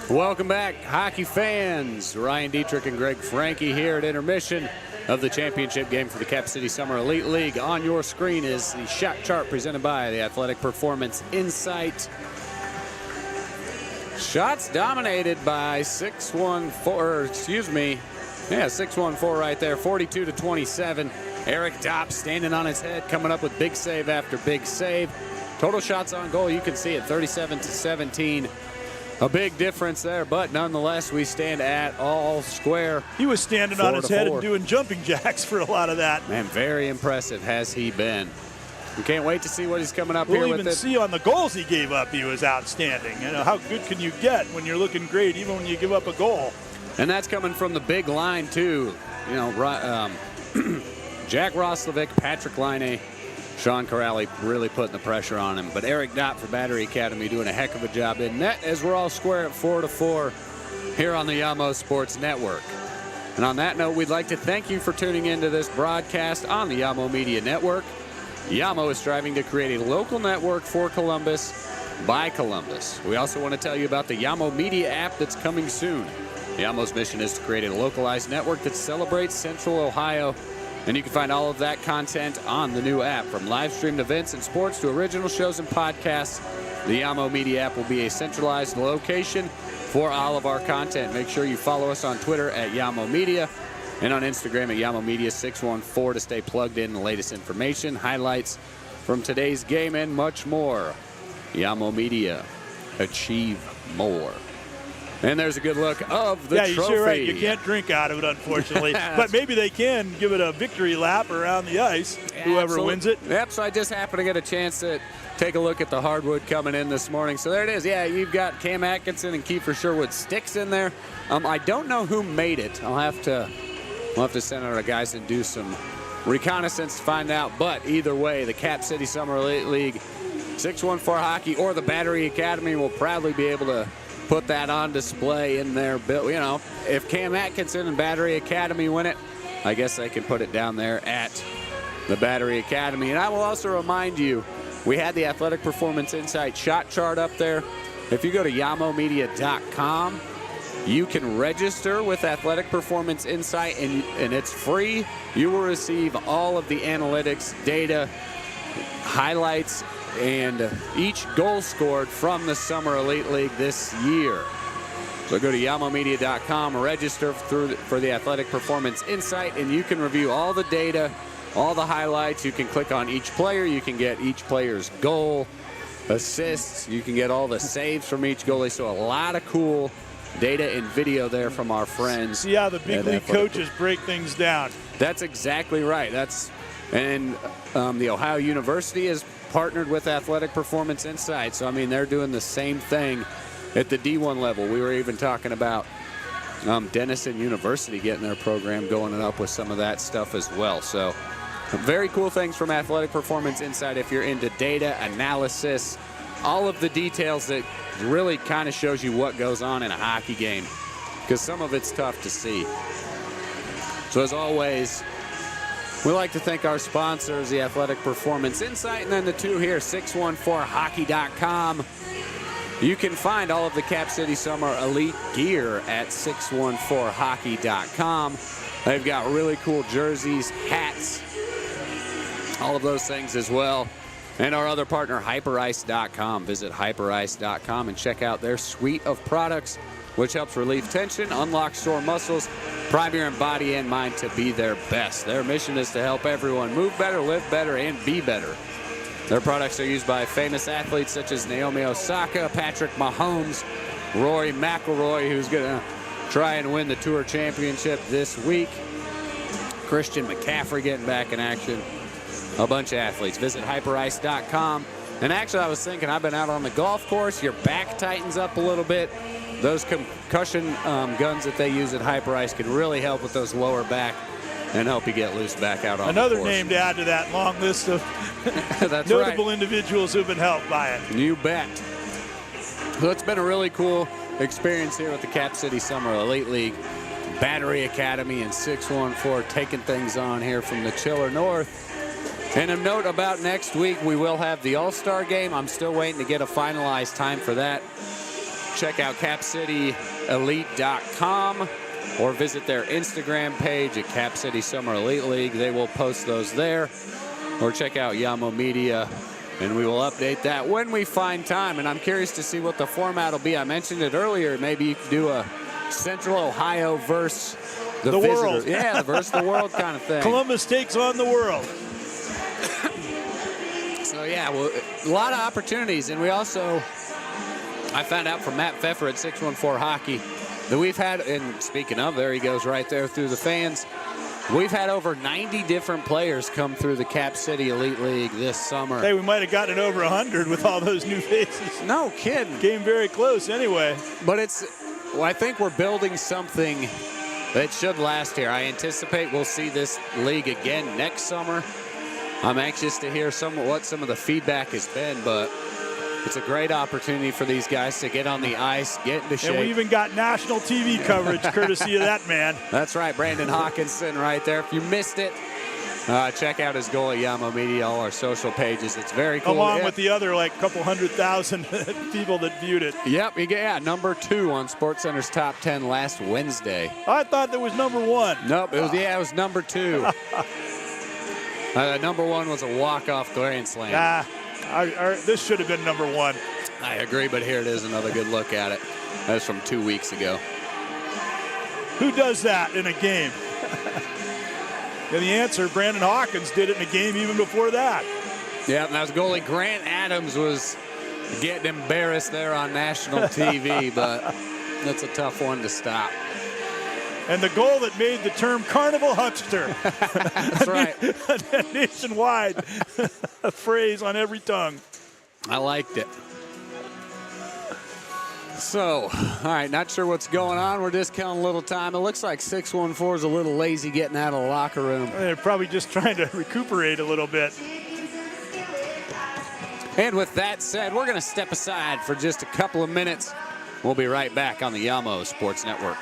Welcome back, hockey fans. Ryan Dietrich and Greg Frankie here at intermission of the championship game for the Cap City Summer Elite League. On your screen is the shot chart presented by the Athletic Performance Insight. Shots dominated by 614 right there, 42-27. Eric Dopp standing on his head, coming up with big save after big save. Total shots on goal, you can see it, 37-17. A big difference there, but nonetheless, we stand at all square. He was standing on his head and doing jumping jacks for a lot of that. Man, very impressive has he been. We can't wait to see what he's coming up here with. We'll even see on the goals he gave up, he was outstanding. You know, how good can you get when you're looking great, even when you give up a goal? And that's coming from the big line, too. You know, Jack Roslovic, Patrick Laine, Sean Corrali really putting the pressure on him. But Eric Dopp for Battery Academy doing a heck of a job in net as we're all square at 4-4 here on the Yamo Sports Network. And on that note, we'd like to thank you for tuning into this broadcast on the Yamo Media Network. Yamo is striving to create a local network for Columbus by Columbus. We also want to tell you about the Yamo Media app that's coming soon. Yamo's mission is to create a localized network that celebrates Central Ohio. And you can find all of that content on the new app, from live streamed events and sports to original shows and podcasts. The Yamo Media app will be a centralized location for all of our content. Make sure you follow us on Twitter at Yamo Media and on Instagram at Yamo Media 614 to stay plugged in the latest information, highlights from today's game, and much more. Yamo Media, achieve more. And there's a good look of the trophy. Yeah, you're right. You can't drink out of it, unfortunately. But maybe they can give it a victory lap around the ice, whoever wins it. Yep, so I just happened to get a chance to take a look at the hardwood coming in this morning. So there it is. Yeah, you've got Cam Atkinson and Kiefer Sherwood sticks in there. I don't know who made it. We'll have to send our guys and do some reconnaissance to find out. But either way, the Cap City Summer Elite League 614 Hockey or the Battery Academy will proudly be able to put that on display in their bill. You know, if Cam Atkinson and Battery Academy win it, I guess they can put it down there at the Battery Academy. And I will also remind you, we had the Athletic Performance Insight shot chart up there. If you go to yamomedia.com, you can register with Athletic Performance Insight, and it's free. You will receive all of the analytics, data, highlights, and each goal scored from the Summer Elite League this year. So go to yamomedia.com, register for the Athletic Performance Insight, and you can review all the data, all the highlights. You can click on each player. You can get each player's goal, assists. You can get all the saves from each goalie. So a lot of cool data and video there from our friends. See how the big league coaches break things down. That's exactly right. The Ohio University is partnered with Athletic Performance Insight. So, I mean, they're doing the same thing at the D1 level. We were even talking about Denison University getting their program going up with some of that stuff as well. So, very cool things from Athletic Performance Insight if you're into data, analysis, all of the details that really kind of shows you what goes on in a hockey game, because some of it's tough to see. So, as always, we'd like to thank our sponsors, the Athletic Performance Insight, and then the two here, 614hockey.com. You can find all of the Cap City Summer Elite gear at 614hockey.com. They've got really cool jerseys, hats, all of those things as well. And our other partner, Hyperice.com. Visit Hyperice.com and check out their suite of products, which helps relieve tension, unlock sore muscles, prime your body and mind to be their best. Their mission is to help everyone move better, live better, and be better. Their products are used by famous athletes such as Naomi Osaka, Patrick Mahomes, Rory McIlroy, who's going to try and win the Tour Championship this week, Christian McCaffrey getting back in action, a bunch of athletes. Visit Hyperice.com. And actually, I was thinking, I've been out on the golf course, your back tightens up a little bit. Those concussion guns that they use at Hyperice can really help with those lower back and help you get loose back out on another the course. Name to add to that long list of notable individuals who've been helped by it. You bet. So it's been a really cool experience here with the Cap City Summer Elite League, Battery Academy, and 614 taking things on here from the Chiller North. And a note about next week, we will have the All-Star game. I'm still waiting to get a finalized time for that. check out CapCityElite.com or visit their Instagram page at Cap City Summer Elite League. They will post those there. Or check out Yamo Media, and we will update that when we find time. And I'm curious to see what the format will be. I mentioned it earlier. Maybe you could do a Central Ohio versus the world. Yeah, versus the world kind of thing. Columbus takes on the world. So, yeah, well, a lot of opportunities. And we also, I found out from Matt Pfeffer at 614 Hockey that we've had, and speaking of, there he goes right there through the fans. We've had over 90 different players come through the Cap City Elite League this summer. Hey, we might have gotten it over 100 with all those new faces. No kidding. Came very close anyway. But well, I think we're building something that should last here. I anticipate we'll see this league again next summer. I'm anxious to hear what some of the feedback has been, but it's a great opportunity for these guys to get on the ice, get into shape. And we even got national TV coverage courtesy of that man. That's right, Brandon Hawkinson right there. If you missed it, check out his goal at Yamo Media, all our social pages. It's very cool. Along with the other couple 100,000 people that viewed it. Yep, yeah, number 2 on SportsCenter's top 10 last Wednesday. I thought that was number 1. Nope, it was number 2. Number 1 was a walk-off grand slam. This should have been number 1. I agree, but here it is, another good look at it. That's from 2 weeks ago. Who does that in a game? And the answer, Brandon Hawkins did it in a game even before that. Yeah, and that was goalie Grant Adams was getting embarrassed there on national TV, but that's a tough one to stop. And the goal that made the term carnival huckster. That's right. A nationwide phrase on every tongue. I liked it. So, all right, not sure what's going on. We're just counting a little time. It looks like 614 is a little lazy getting out of the locker room. They're probably just trying to recuperate a little bit. And with that said, we're going to step aside for just a couple of minutes. We'll be right back on the Yamo Sports Network.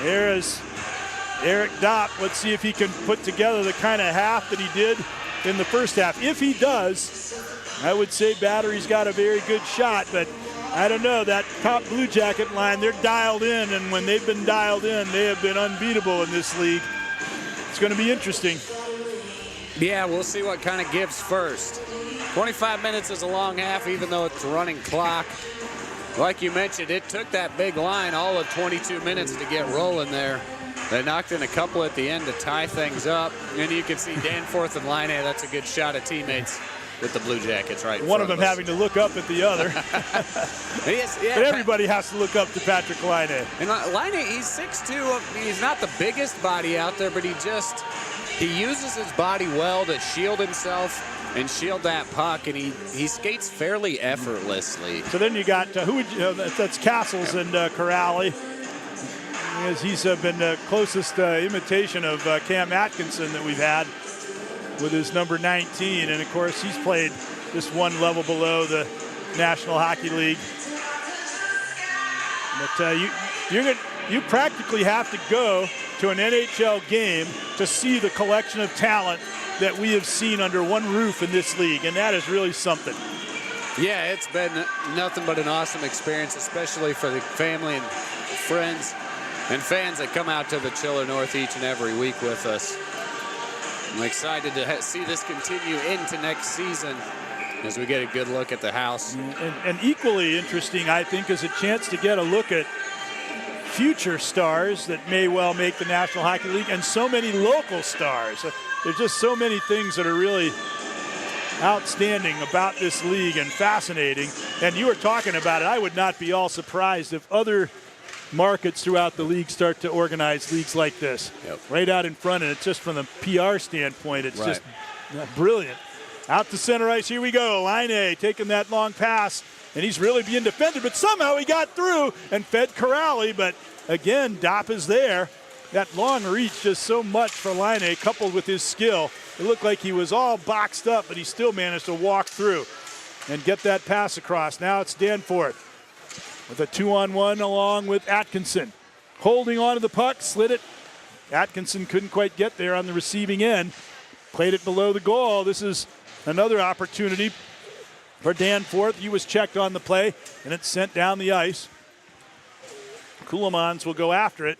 There is Eric Dopp. Let's see if he can put together the kind of half that he did in the first half. If he does, I would say Battery's got a very good shot, but I don't know. That top Blue Jacket line, they're dialed in, and when they've been dialed in, they have been unbeatable in this league. It's going to be interesting. Yeah, we'll see what kind of gives first. 25 minutes is a long half, even though it's a running clock. Like you mentioned, it took that big line all of 22 minutes to get rolling there. They knocked in a couple at the end to tie things up. And you can see Danforth and Laine, that's a good shot of teammates with the Blue Jackets right in One of front them having to look up at the other. Yeah, but everybody has to look up to Patrick Laine. And Laine, he's 6'2". He's not the biggest body out there, but he uses his body well to shield himself and shield that puck, and he skates fairly effortlessly. So then you got, that's Castles and Corrali. He's been the closest imitation of Cam Atkinson that we've had with his number 19. And, of course, he's played just one level below the National Hockey League. But you practically have to go to an NHL game to see the collection of talent that we have seen under one roof in this league, and that is really something. Yeah, it's been nothing but an awesome experience, especially for the family and friends and fans that come out to the Chiller North each and every week with us. I'm excited to see this continue into next season as we get a good look at the house. And equally interesting, I think, is a chance to get a look at future stars that may well make the National Hockey League, and so many local stars. There's just so many things that are really outstanding about this league and fascinating. And you were talking about it. I would not be all surprised if other markets throughout the league start to organize leagues like this. Yep. Right out in front, and it's just from the PR standpoint, it's Right. just brilliant. Out to center ice, here we go. Laine taking that long pass, and he's really being defended, but somehow he got through and fed Corrali, but again, Dopp is there. That long reach, just so much for Laine, coupled with his skill. It looked like he was all boxed up, but he still managed to walk through and get that pass across. Now it's Danforth with a 2-on-1 along with Atkinson. Holding on to the puck, slid it. Atkinson couldn't quite get there on the receiving end. Played it below the goal. This is another opportunity for Danforth. He was checked on the play, and it's sent down the ice. Kuhlmans will go after it.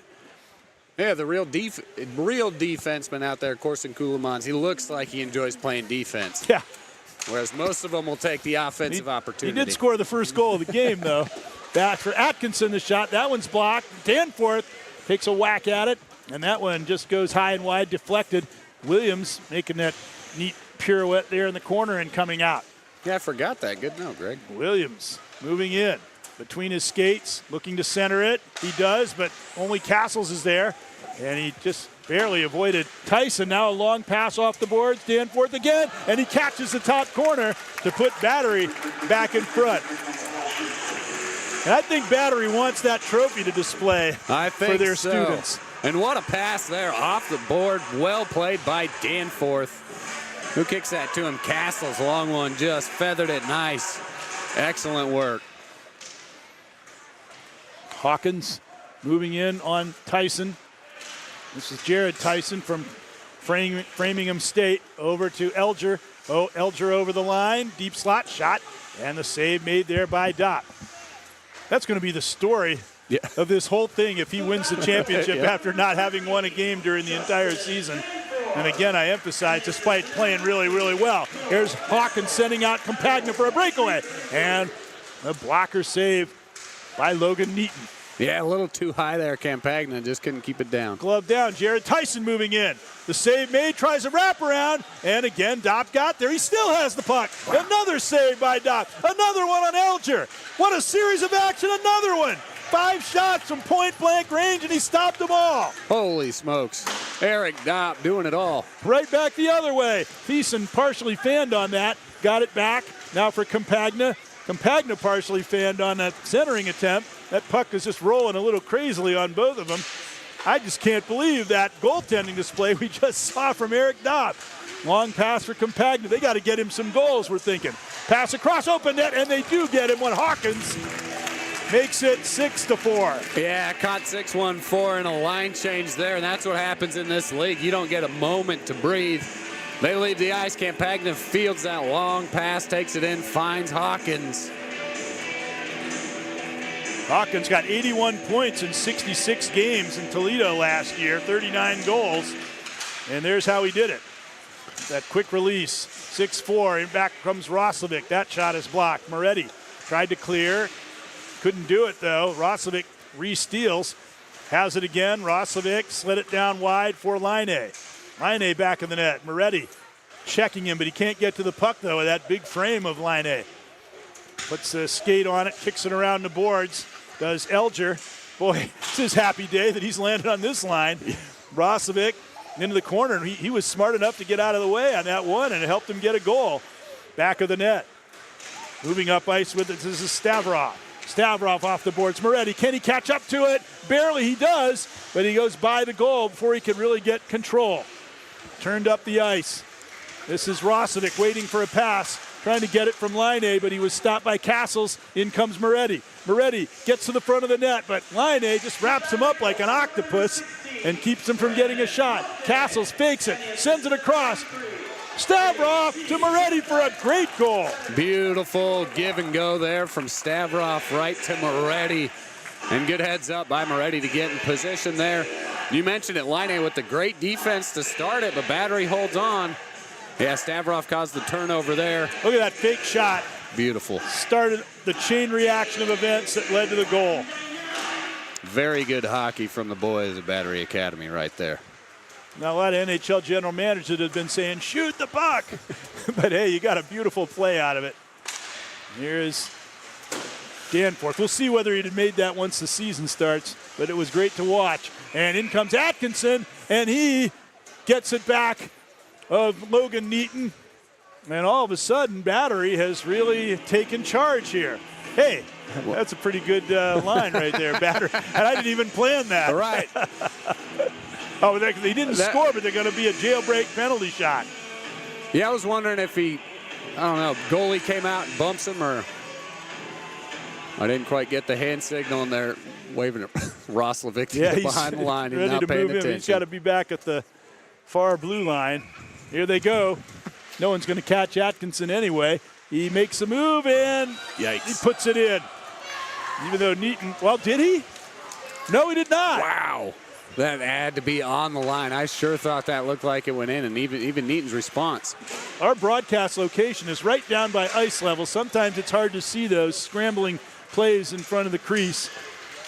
Yeah, the real defenseman out there, Corson Kuhlmans, he looks like he enjoys playing defense. Yeah. Whereas most of them will take the offensive opportunity. He did score the first goal of the game, though. Back for Atkinson, the shot. That one's blocked. Danforth takes a whack at it, and that one just goes high and wide, deflected. Williams making that neat pirouette there in the corner and coming out. Yeah, I forgot that. Good note, Greg. Williams moving in between his skates, looking to center it. He does, but only Castles is there, and he just barely avoided Tyson. Now a long pass off the boards. Danforth again, and he catches the top corner to put Battery back in front. And I think Battery wants that trophy to display for their students. And what a pass there off the board. Well played by Danforth. Who kicks that to him? Castles, long one, just feathered it nice. Excellent work. Hawkins moving in on Tyson. This is Jared Tyson from Framingham State over to Elger. Oh, Elger over the line, deep slot shot, and the save made there by Dopp. That's going to be the story of this whole thing if he wins the championship after not having won a game during the entire season. And again, I emphasize, despite playing really, really well. Here's Hawkins sending out Compagna for a breakaway. And a blocker save by Logan Neaton. Yeah, a little too high there, Campagna. Just couldn't keep it down. Glove down. Jared Tyson moving in. The save made, tries a wraparound, and again, Dopp got there. He still has the puck. Wow. Another save by Dopp. Another one on Elger. What a series of action. Another one. 5 shots from point-blank range, and he stopped them all. Holy smokes. Eric Dopp doing it all. Right back the other way. Thiessen partially fanned on that. Got it back. Now for Compagna. Compagna partially fanned on that centering attempt. That puck is just rolling a little crazily on both of them. I just can't believe that goaltending display we just saw from Eric Dopp. Long pass for Compagna. They got to get him some goals, we're thinking. Pass across open net, and they do get him when Hawkins makes it 6-4. Yeah, caught 6-1-4 in a line change there, and that's what happens in this league. You don't get a moment to breathe. They leave the ice. Campagna fields that long pass, takes it in, finds Hawkins. Hawkins got 81 points in 66 games in Toledo last year, 39 goals. And there's how he did it. That quick release, 6-4, and back comes Roslovic. That shot is blocked. Moretti tried to clear, couldn't do it though. Roslovic re-steals, has it again. Roslovic slid it down wide for Laine. Laine back in the net. Moretti checking him, but he can't get to the puck though with that big frame of Laine. Puts a skate on it, kicks it around the boards. Does Elger. Boy, it's his happy day that he's landed on this line. Roslovic into the corner. And he was smart enough to get out of the way on that one, and it helped him get a goal. Back of the net. Moving up ice with it. This is Stavrov. Stavrov off the boards. Moretti, can he catch up to it? Barely he does, but he goes by the goal before he can really get control. Turned up the ice. This is Roslovic waiting for a pass. Trying to get it from Laine, but he was stopped by Castles. In comes Moretti. Moretti gets to the front of the net, but Laine just wraps him up like an octopus and keeps him from getting a shot. Castles fakes it, sends it across. Stavrov to Moretti for a great goal. Beautiful give and go there from Stavrov right to Moretti. And good heads up by Moretti to get in position there. You mentioned it, Laine with the great defense to start it, but Battery holds on. Yeah, Stavrov caused the turnover there. Look at that fake shot. Beautiful. Started the chain reaction of events that led to the goal. Very good hockey from the boys at Battery Academy right there. Now, a lot of NHL general managers have been saying, shoot the puck. But, hey, you got a beautiful play out of it. Here's Danforth. We'll see whether he'd have made that once the season starts, but it was great to watch. And in comes Atkinson, and he gets it back of Logan Neaton. And all of a sudden, Battery has really taken charge here. Hey, that's a pretty good line right there, Battery. And I didn't even plan that. All right. Oh, they didn't score, but they're going to be a jailbreak penalty shot. Yeah, I was wondering if he, I don't know, goalie came out and bumps him, or I didn't quite get the hand signal, and they're waving at Ross Levicki behind the line and not paying attention. He's got to be back at the far blue line. Here they go. No one's going to catch Atkinson anyway. He makes a move, and Yikes. He puts it in. Even though Neaton, well, did he? No, he did not. Wow. That had to be on the line. I sure thought that looked like it went in, and even Neaton's response. Our broadcast location is right down by ice level. Sometimes it's hard to see those scrambling plays in front of the crease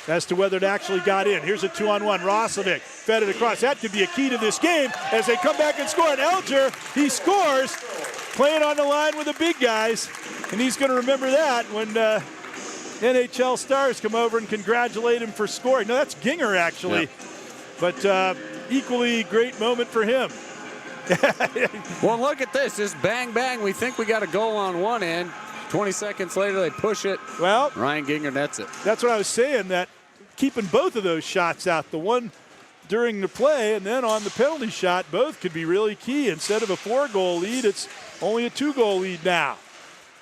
as to whether it actually got in. Here's a 2-on-1. Roslovic fed it across. That could be a key to this game as they come back and score. And Elger, he scores, playing on the line with the big guys. And he's going to remember that when NHL stars come over and congratulate him for scoring. No, that's Ginger, actually. Yep. But equally great moment for him. Well, look at this. Just bang, bang. We think we got a goal on one end. 20 seconds later, they push it. Well, Ryan Ginger nets it. That's what I was saying, that keeping both of those shots out, the one during the play and then on the penalty shot, both could be really key. Instead of a 4-goal lead, it's only a 2-goal lead now.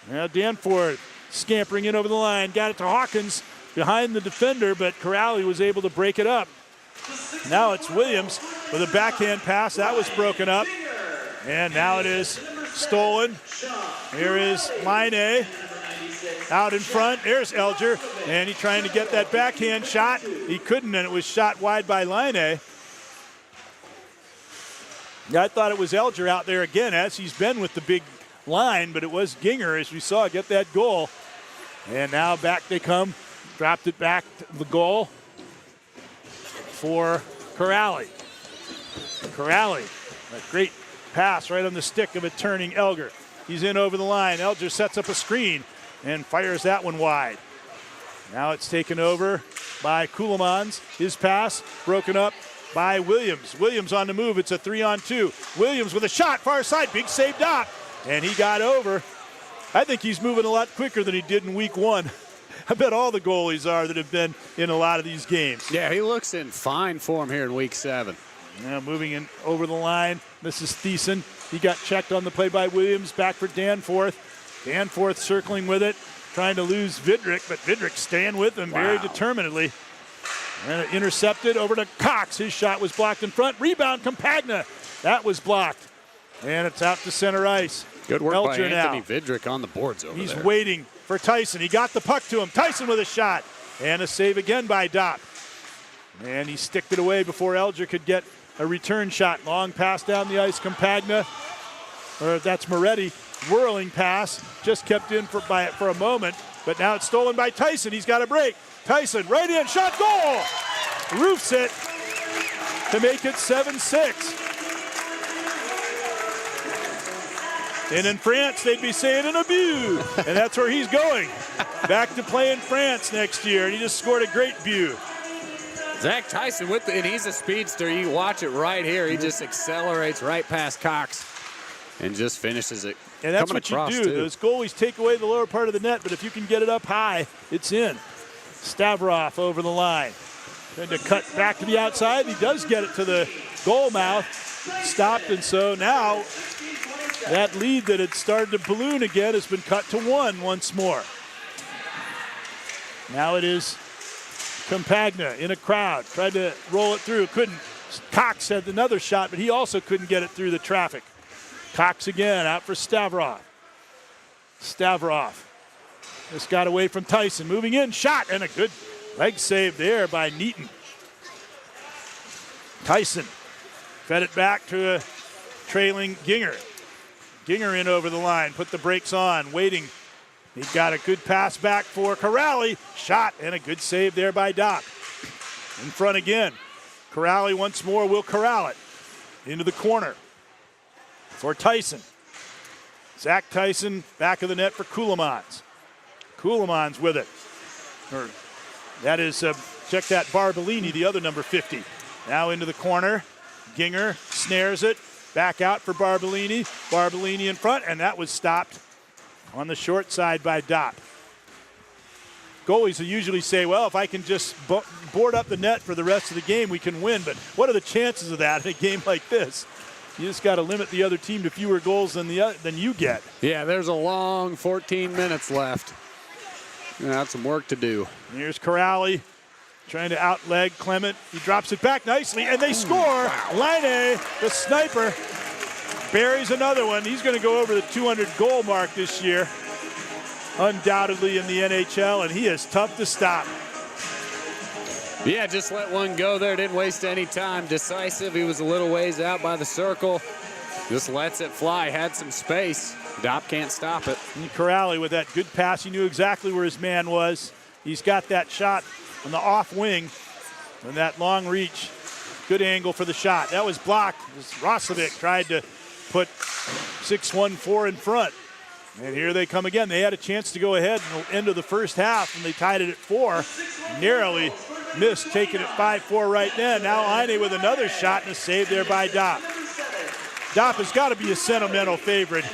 Now Danforth scampering in over the line, got it to Hawkins behind the defender, but Corrali was able to break it up. Now it's Williams with a backhand pass. That was broken up. And now it is stolen. Here is Laine out in front. There's Elger, and he's trying to get that backhand shot. He couldn't, and it was shot wide by Laine. Yeah, I thought it was Elger out there again, as he's been with the big line, but it was Ginger, as we saw, get that goal. And now back they come. Dropped it back to the goal for Corrali. Corrali, a great pass right on the stick of a turning Elger. He's in over the line. Elger sets up a screen and fires that one wide. Now it's taken over by Kulemans. His pass broken up by Williams. Williams on the move. It's a 3-on-2. Williams with a shot, far side. Big save, Doc. And he got over. I think he's moving a lot quicker than he did in week 1. I bet all the goalies are that have been in a lot of these games. Yeah, he looks in fine form here in week 7. Now moving in over the line. This is Thiessen. He got checked on the play by Williams. Back for Danforth. Danforth circling with it, trying to lose Vidrick, but Vidrick staying with him very determinedly. And intercepted over to Cox. His shot was blocked in front. Rebound, Campagna. That was blocked. And it's out to center ice. Good work Elger by Anthony now. Vidrick on the boards over there. He's waiting for Tyson. He got the puck to him. Tyson with a shot. And a save again by Dopp. And he sticked it away before Elger could get a return shot. Long pass down the ice. Campagna, or that's Moretti. Whirling pass. Just kept in for a moment. But now it's stolen by Tyson. He's got a break. Tyson right in. Shot, goal! Roofs it to make it 7-6. And in France, they'd be saying an abuse. And that's where he's going. Back to play in France next year. And he just scored a great view. Zach Tyson, and he's a speedster. You watch it right here. He just accelerates right past Cox and just finishes it. And that's what you do. Those goalies take away the lower part of the net, but if you can get it up high, it's in. Stavrov over the line. Trying to cut back to the outside. He does get it to the goal mouth. Stopped, and so now that lead that had started to balloon again has been cut to 1 once more. Now it is Campagna in a crowd. Tried to roll it through. Couldn't. Cox had another shot, but he also couldn't get it through the traffic. Cox again out for Stavrov. Stavrov just got away from Tyson. Moving in. Shot and a good leg save there by Neaton. Tyson fed it back to a trailing Ginger. Ginger in over the line. Put the brakes on. Waiting. He got a good pass back for Corrali. Shot and a good save there by Dopp. In front again. Corrali once more will corral it. into the corner for Tyson. Zach Tyson, back of the net for Ceulemans. Ceulemans with it. That is, check that, Barbolini, the other number 50. Now into the corner. Ginger snares it. Back out for Barbolini. Barbolini in front, and that was stopped on the short side by Dopp. Goalies will usually say, well, if I can just board up the net for the rest of the game, we can win. But what are the chances of that in a game like this? You just got to limit the other team to fewer goals than you get. Yeah, there's a long 14 minutes left. Got some work to do. Here's Corrali trying to outleg Clement. He drops it back nicely, and they score. Wow. Laine, the sniper, buries another one. He's going to go over the 200-goal mark this year, undoubtedly in the NHL, and he is tough to stop. Yeah, just let one go there. Didn't waste any time. Decisive. He was a little ways out by the circle. Just lets it fly. Had some space. Dopp can't stop it. And Corrali with that good pass. He knew exactly where his man was. He's got that shot on the off wing and that long reach. Good angle for the shot. That was blocked. Roslovic tried to put 6-1-4 in front. And here they come again. They had a chance to go ahead in the end of the first half, and they tied it at 4. Narrowly missed, taking it 5-4 right then. Now Laine with another shot and a save there by Dopp. Dopp has got to be a sentimental favorite.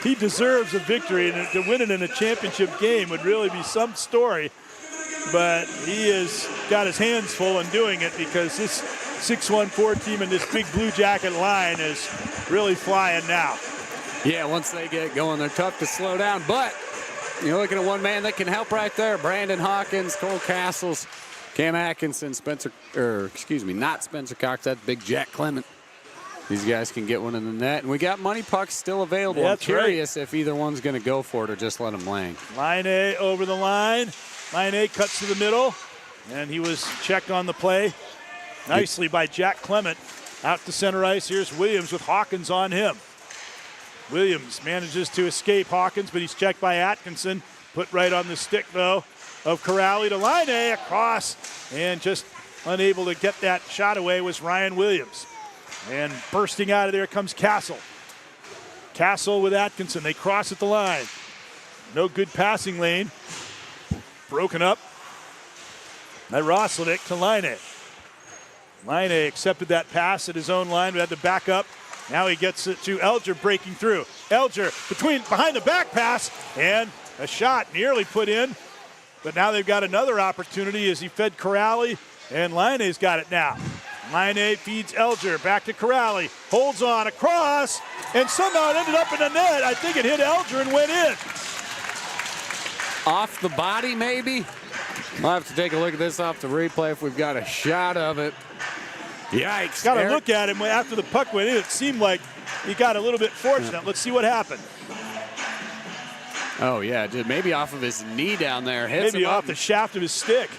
He deserves a victory, and to win it in a championship game would really be some story. But he has got his hands full in doing it because this 6-1-4 team and this big Blue Jacket line is really flying now. Yeah, once they get going, they're tough to slow down. But you're looking at one man that can help right there. Brandon Hawkins, Cole Castles, Cam Atkinson, not Spencer Cox. That's big Jack Clement. These guys can get one in the net. And we got money pucks still available. Yeah, I'm curious if either one's going to go for it or just let them lay. Laine over the line. Laine cuts to the middle, and he was checked on the play nicely by Jack Clement. Out to center ice. Here's Williams with Hawkins on him. Williams manages to escape Hawkins, but he's checked by Atkinson. Put right on the stick, though, of Corrali to Laine across. And just unable to get that shot away was Ryan Williams. And bursting out of there comes Castle. Castle with Atkinson. They cross at the line. No good passing lane. Broken up by Roslovic to Laine. Laine accepted that pass at his own line, but had to back up. Now he gets it to Elger breaking through. Elger behind the back pass, and a shot nearly put in. But now they've got another opportunity as he fed Corrali, and Laine's got it now. Laine feeds Elger back to Corrali, holds on across, and somehow it ended up in the net. I think it hit Elger and went in. Off the body, maybe? We'll have to take a look at this off the replay if we've got a shot of it. Yikes. Got to look at him after the puck went in. It seemed like he got a little bit fortunate. Let's see what happened. Oh, yeah, maybe off of his knee down there. Hits maybe him off the shaft of his stick.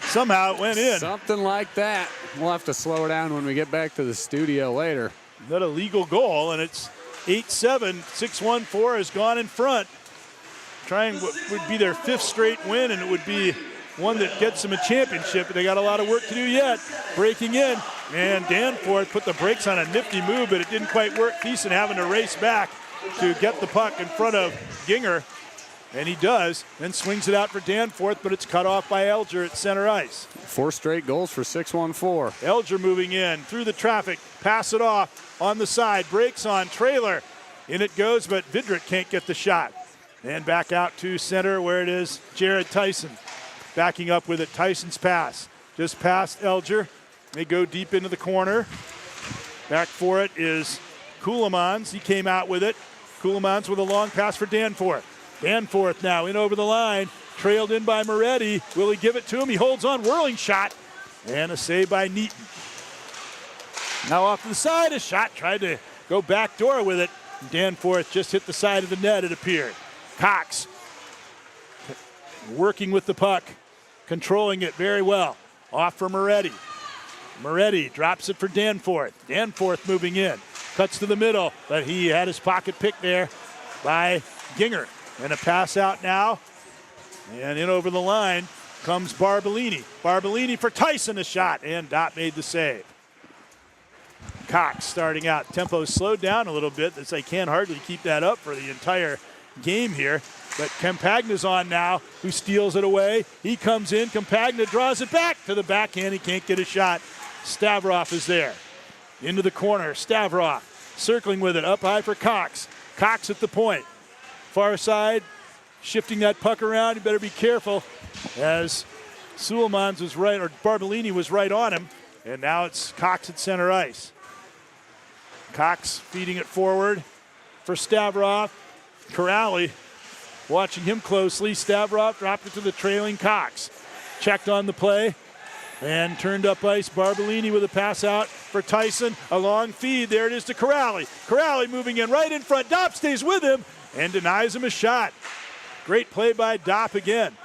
Somehow it went in. Something like that. We'll have to slow it down when we get back to the studio later. Not a legal goal, and it's 8-7. 6-1-4 has gone in front. Trying what would be their 5th straight win, and it would be one that gets them a championship, but they got a lot of work to do yet. Breaking in, and Danforth put the brakes on a nifty move, but it didn't quite work. Thiessen having to race back to get the puck in front of Ginger, and he does, then swings it out for Danforth, but it's cut off by Elger at center ice. 4 straight goals for 6-1-4. Elger moving in through the traffic, pass it off on the side, breaks on Trailer. In it goes, but Vidrick can't get the shot. And back out to center where it is Jared Tyson. Backing up with it, Tyson's pass. Just past Elger. They go deep into the corner. Back for it is Ceulemans. He came out with it. Ceulemans with a long pass for Danforth. Danforth now in over the line. Trailed in by Moretti. Will he give it to him? He holds on. Whirling shot. And a save by Neaton. Now off to the side. A shot. Tried to go back door with it. Danforth just hit the side of the net, it appeared. Cox working with the puck, controlling it very well. Off for Moretti. Moretti drops it for Danforth. Danforth moving in. Cuts to the middle, but he had his pocket picked there by Ginger. And a pass out now. And in over the line comes Barbolini. Barbolini for Tyson, a shot, and Dopp made the save. Cox starting out. Tempo slowed down a little bit as they can hardly keep that up for the entire game here. But Campagna's on now, who steals it away. He comes in. Campagna draws it back to the backhand. He can't get a shot. Stavrov is there. Into the corner. Stavrov circling with it. Up high for Cox. Cox at the point. Far side. Shifting that puck around. You better be careful as Sulemans was right, or Barbolini was right on him. And now it's Cox at center ice. Cox feeding it forward for Stavrov. Corrali watching him closely. Stavrov dropped it to the trailing Cox. Checked on the play and turned up ice. Barbolini with a pass out for Tyson. A long feed. There it is to Corrali. Corrali moving in right in front. Dopp stays with him and denies him a shot. Great play by Dopp again.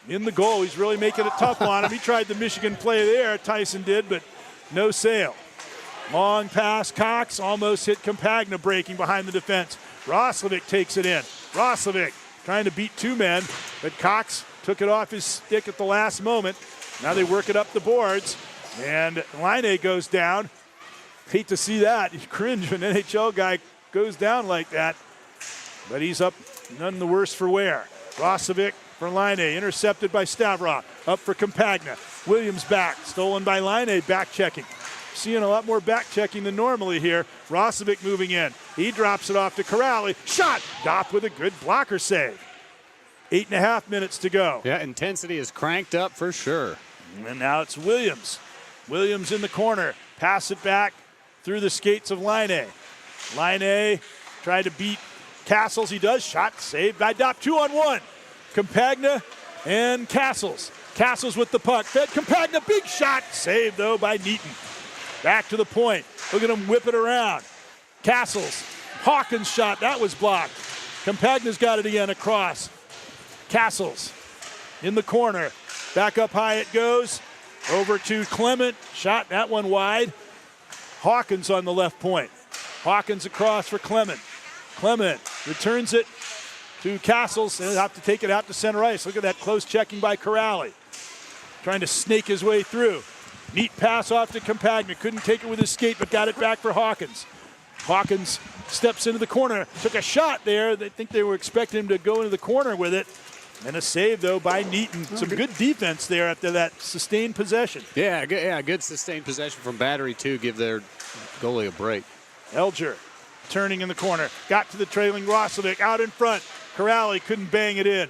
In the goal, he's really making it tough on him. He tried the Michigan play there, Tyson did, but no sale. Long pass, Cox almost hit Campagna breaking behind the defense. Roslovic takes it in. Roslovic trying to beat two men, but Cox took it off his stick at the last moment. Now they work it up the boards, and Laine goes down. Hate to see that. You cringe when an NHL guy goes down like that, but he's up none the worse for wear. Roslovic for Laine, intercepted by Stavrov. Up for Campagna. Williams back, stolen by Laine, back checking. Seeing a lot more back checking than normally here. Roslovic moving in. He drops it off to Corrali. Shot! Dopp with a good blocker save. 8.5 minutes to go. Yeah, intensity is cranked up for sure. And now it's Williams. Williams in the corner. Pass it back through the skates of Laine. Laine tried to beat Castles. He does. Shot saved by Dopp. 2-on-1. Campagna and Castles. Castles with the puck. Fed Campagna. Big shot. Saved, though, by Neaton. Back to the point. Look at him whip it around. Castles. Hawkins shot. That was blocked. Campagna's got it again across. Castles in the corner. Back up high it goes. Over to Clement. Shot. That one wide. Hawkins on the left point. Hawkins across for Clement. Clement returns it to Castles, and he'll have to take it out to center ice. Look at that close checking by Corrali. Trying to snake his way through. Neat pass off to Campagna. Couldn't take it with his skate, but got it back for Hawkins. Hawkins steps into the corner. Took a shot there. They think they were expecting him to go into the corner with it. And a save, though, by Neaton. Some good defense there after that sustained possession. Yeah, good sustained possession from Battery, too. Give their goalie a break. Elger turning in the corner. Got to the trailing Roslovic. Out in front. Corrali couldn't bang it in.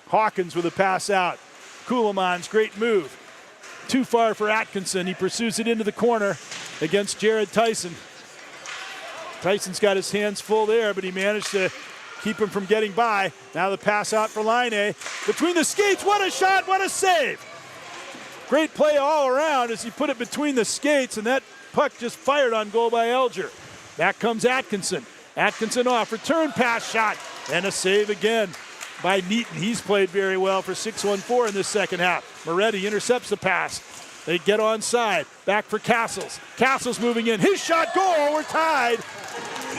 Hawkins with a pass out. Kuhlman's great move. Too far for Atkinson. He pursues it into the corner against Jared Tyson. Tyson's got his hands full there, but he managed to keep him from getting by. Now the pass out for Laine. Between the skates, what a shot, what a save. Great play all around as he put it between the skates, and that puck just fired on goal by Elger. Back comes Atkinson. Atkinson off, return pass shot, and a save again by Neaton. He's played very well for 6-1-4 in this second half. Moretti intercepts the pass. They get onside. Back for Castles. Castles moving in. His shot, goal, we're tied.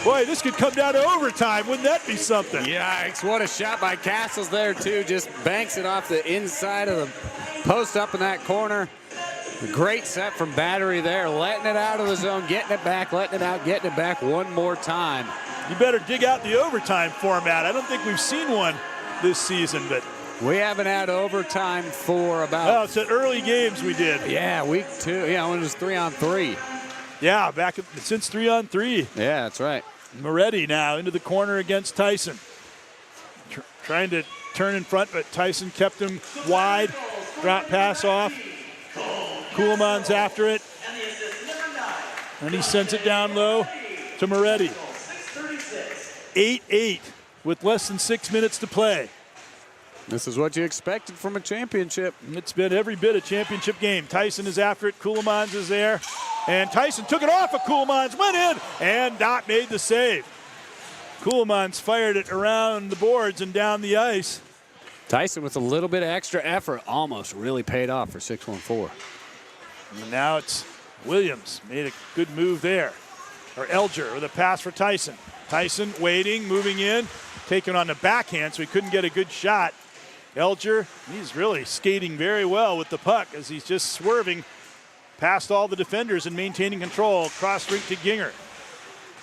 Boy, this could come down to overtime. Wouldn't that be something? Yikes, what a shot by Castles there, too. Just banks it off the inside of the post up in that corner. A great set from Battery there, letting it out of the zone, getting it back, letting it out, getting it back one more time. You better dig out the overtime format. I don't think we've seen one this season, but we haven't had overtime for about... Oh, it's at early games we did. Yeah, week 2. Yeah, when it was 3-on-3. Yeah, since 3-on-3. Yeah, that's right. Moretti now into the corner against Tyson. Trying to turn in front, but Tyson kept him wide. Drop pass off. Kuhlman's after it. And he sends it down low to Moretti. 8-8 with less than 6 minutes to play. This is what you expected from a championship. It's been every bit a championship game. Tyson is after it. Kuhlman's is there. And Tyson took it off of Kuhlman's, went in, and Dopp made the save. Kuhlman's fired it around the boards and down the ice. Tyson with a little bit of extra effort almost really paid off for 6-1-4. And now it's Williams. Made a good move there. Or Elger with a pass for Tyson. Tyson waiting, moving in, taking on the backhand, so he couldn't get a good shot. Elger, he's really skating very well with the puck as he's just swerving past all the defenders and maintaining control. Cross rink to Ginger.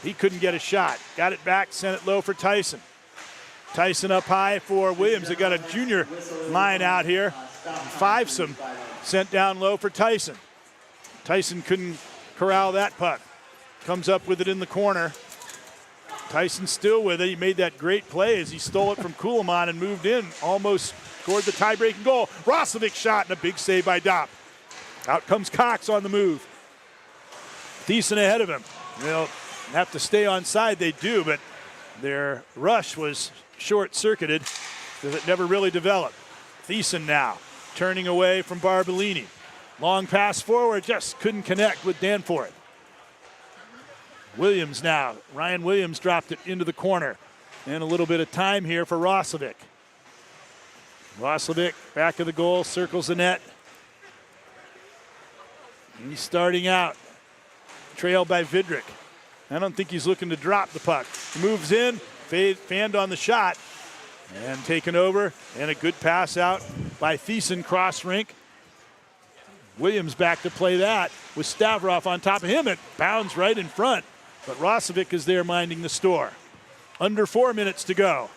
He couldn't get a shot. Got it back, sent it low for Tyson. Tyson up high for Williams. They got a junior line out here. Fivesome sent down low for Tyson. Tyson couldn't corral that puck. Comes up with it in the corner. Tyson still with it. He made that great play as he stole it from Kuhlman and moved in, almost scored the tie-breaking goal. Roslovic shot and a big save by Dopp. Out comes Cox on the move. Thiessen ahead of him. They'll have to stay on side. They do, but their rush was short-circuited because it never really developed. Thiessen now turning away from Barbolini. Long pass forward, just couldn't connect with Danforth. Williams now. Ryan Williams dropped it into the corner. And a little bit of time here for Roslovic. Roslovic, back of the goal, circles the net. He's starting out. Trailed by Vidrick. I don't think he's looking to drop the puck. He moves in, fanned on the shot, and taken over. And a good pass out by Thiessen, cross rink. Williams back to play that with Stavrov on top of him. It bounds right in front. But Roslovic is there minding the store. Under 4 minutes to go.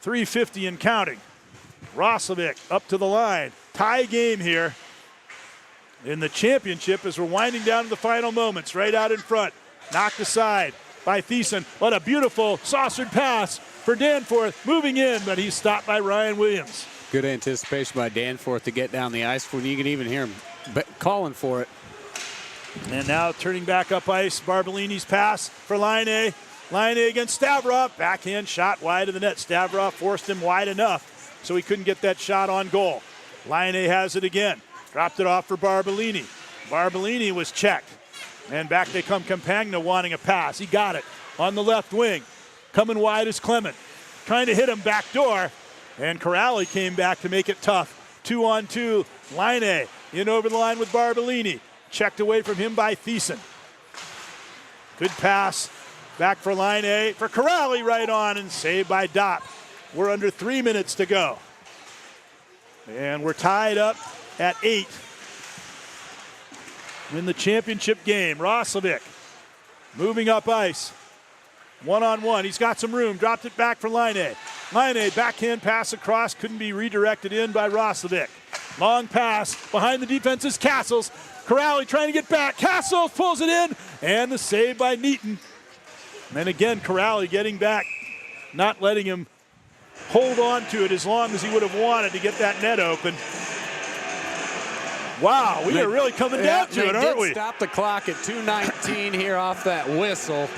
3:50 and counting. Roslovic up to the line. Tie game here in the championship as we're winding down to the final moments. Right out in front. Knocked aside by Thiessen. What a beautiful saucered pass for Danforth. Moving in, but he's stopped by Ryan Williams. Good anticipation by Danforth to get down the ice when you can even hear him calling for it. And now turning back up ice, Barbolini's pass for Laine. Laine against Stavrov. Backhand shot wide of the net. Stavrov forced him wide enough so he couldn't get that shot on goal. Laine has it again. Dropped it off for Barbolini. Barbolini was checked. And back they come, Campagna wanting a pass. He got it on the left wing. Coming wide is Clement. Trying to hit him back door. And Corrali came back to make it tough. 2-on-2. Laine in over the line with Barbolini. Checked away from him by Thiessen. Good pass. Back for Laine. For Corrali right on and saved by Dopp. We're under 3 minutes to go. And we're tied up at 8 in the championship game. Roslovic moving up ice. One-on-one. He's got some room. Dropped it back for Laine. Laine, backhand pass across. Couldn't be redirected in by Roslovic. Long pass. Behind the defense is Castles. Corrali trying to get back. Castles pulls it in. And the save by Neaton. And then again, Corrali getting back. Not letting him hold on to it as long as he would have wanted to get that net open. Wow, we are really coming down to it, aren't we? Stop the clock at 2:19 here off that whistle.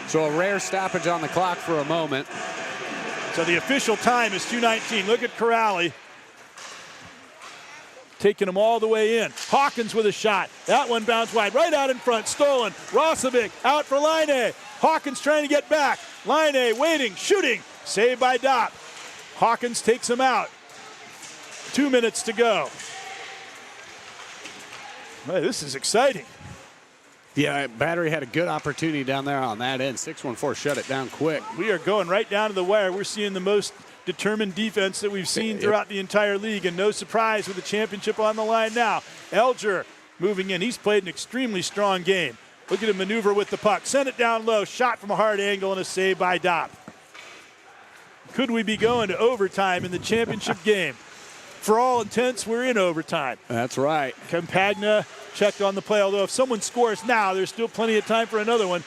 So a rare stoppage on the clock for a moment. So the official time is 2:19. Look at Corrali. Taking him all the way in. Hawkins with a shot. That one bounced wide. Right out in front. Stolen. Roslovic out for Laine. Hawkins trying to get back. Laine waiting. Shooting. Saved by Dopp. Hawkins takes him out. 2 minutes to go. Hey, this is exciting. Yeah, Battery had a good opportunity down there on that end. 6-1-4 shut it down quick. We are going right down to the wire. We're seeing the most determined defense that we've seen throughout the entire league, and no surprise with the championship on the line now. Elger moving in. He's played an extremely strong game. Look at him maneuver with the puck. Send it down low. Shot from a hard angle and a save by Dopp. Could we be going to overtime in the championship game? For all intents, we're in overtime. That's right. Campagna checked on the play, although if someone scores now, there's still plenty of time for another one.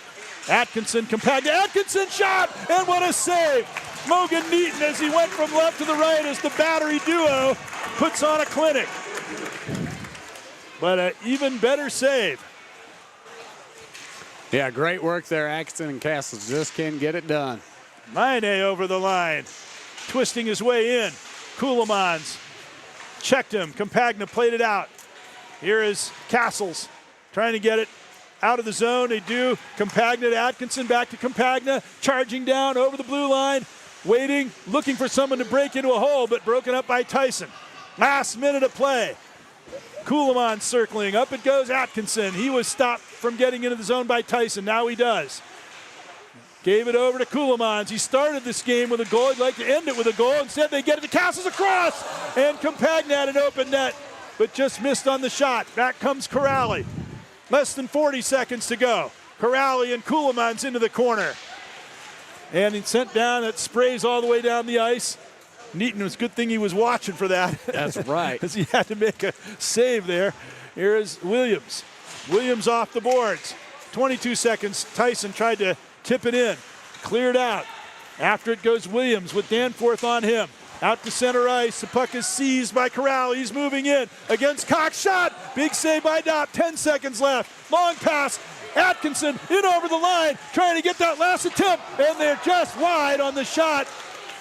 Atkinson, Campagna, Atkinson shot, and what a save! Logan Neaton, as he went from left to the right as the Battery duo puts on a clinic. But an even better save. Yeah, great work there. Atkinson and Castles just can't get it done. Laine over the line, twisting his way in. Kuhlmans checked him. Campagna played it out. Here is Castles trying to get it out of the zone. They do. Campagna to Atkinson, back to Campagna, charging down over the blue line, waiting, looking for someone to break into a hole, but broken up by Tyson. Last minute of play. Kuhlman circling. Up it goes Atkinson. He was stopped from getting into the zone by Tyson. Now he does. Gave it over to Kuhlmans. He started this game with a goal. He'd like to end it with a goal. Instead, they get it to Castles across. And Campagna had an open net. but just missed on the shot. Back comes Kuraly. Less than 40 seconds to go. Kuraly and Keulemans into the corner. And he sent down, it sprays all the way down the ice. Neaton, it was a good thing he was watching for that. That's right. Because he had to make a save there. Here is Williams. Williams off the boards. 22 seconds. Tyson tried to tip it in. Cleared out. After it goes Williams with Danforth on him. Out to center ice. The puck is seized by Kuraly. He's moving in against Cox. Shot. Big save by Dopp. 10 seconds left. Long pass. Atkinson in over the line. Trying to get that last attempt. And they're just wide on the shot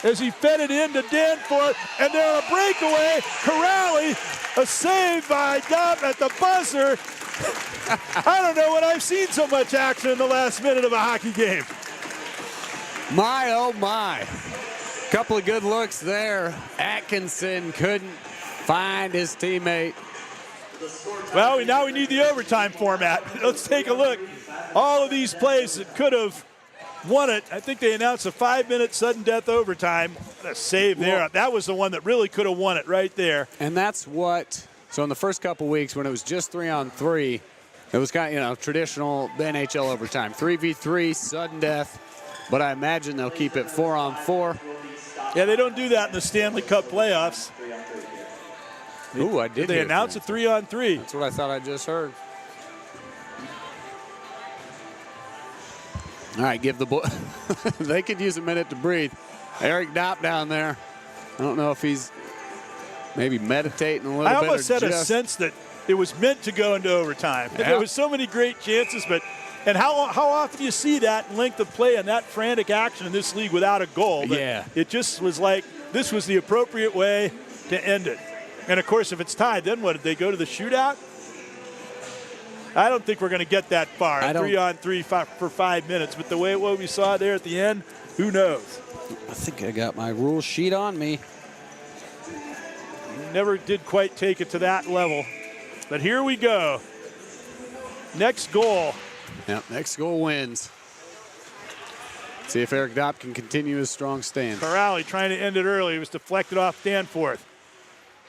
as he fed it in to Danforth. And they're on a breakaway. Kuraly. A save by Dopp at the buzzer. I don't know when I've seen so much action in the last minute of a hockey game. My, oh my. Couple of good looks there. Atkinson couldn't find his teammate. Well, now we need the overtime format. Let's take a look. All of these plays that could have won it. I think they announced a 5-minute sudden death overtime. What a save there. Well, that was the one that really could have won it right there. And that's what, so in the first couple weeks when it was just 3-on-3, it was kind of, traditional NHL overtime. 3v3, sudden death. But I imagine they'll keep it 4-on-4. Yeah, they don't do that in the Stanley Cup playoffs. Ooh, I did. They announced a 3-on-3. That's what I thought I just heard. All right, give the boy. They could use a minute to breathe. Eric Dopp down there. I don't know if he's maybe meditating a little bit. I almost had a sense that it was meant to go into overtime. Yeah. There was so many great chances, but and how often do you see that length of play and that frantic action in this league without a goal? But yeah. It just was like this was the appropriate way to end it. And, of course, if it's tied, then what? Did they go to the shootout? I don't think we're going to get that far. 3-on-3 for 5 minutes. But the way what we saw there at the end, who knows? I think I got my rule sheet on me. Never did quite take it to that level. But here we go. Next goal. Yep, next goal wins. See if Eric Dopp can continue his strong stand. Kuraly trying to end it early. It was deflected off Danforth.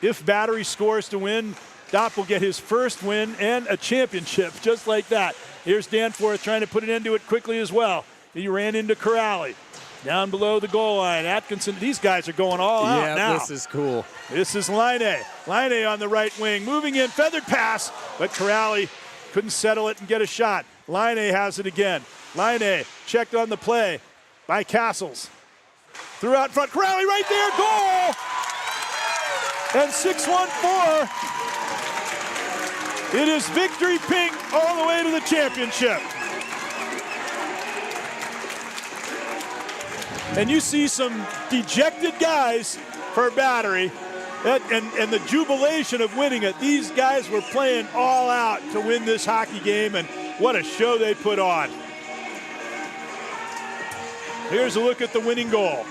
If Battery scores to win, Dopp will get his first win and a championship, just like that. Here's Danforth trying to put an end to it quickly as well. He ran into Kuraly. Down below the goal line, Atkinson, these guys are going all out now. Yeah, this is cool. This is Laine. Laine on the right wing, moving in, feathered pass, but Kuraly couldn't settle it and get a shot. Laine has it again. Laine checked on the play by Castles. Threw out in front, Kuraly right there, goal! And 6-1-4. It is victory pink all the way to the championship. And you see some dejected guys for Battery. And the jubilation of winning it. These guys were playing all out to win this hockey game, and what a show they put on. Here's a look at the winning goal.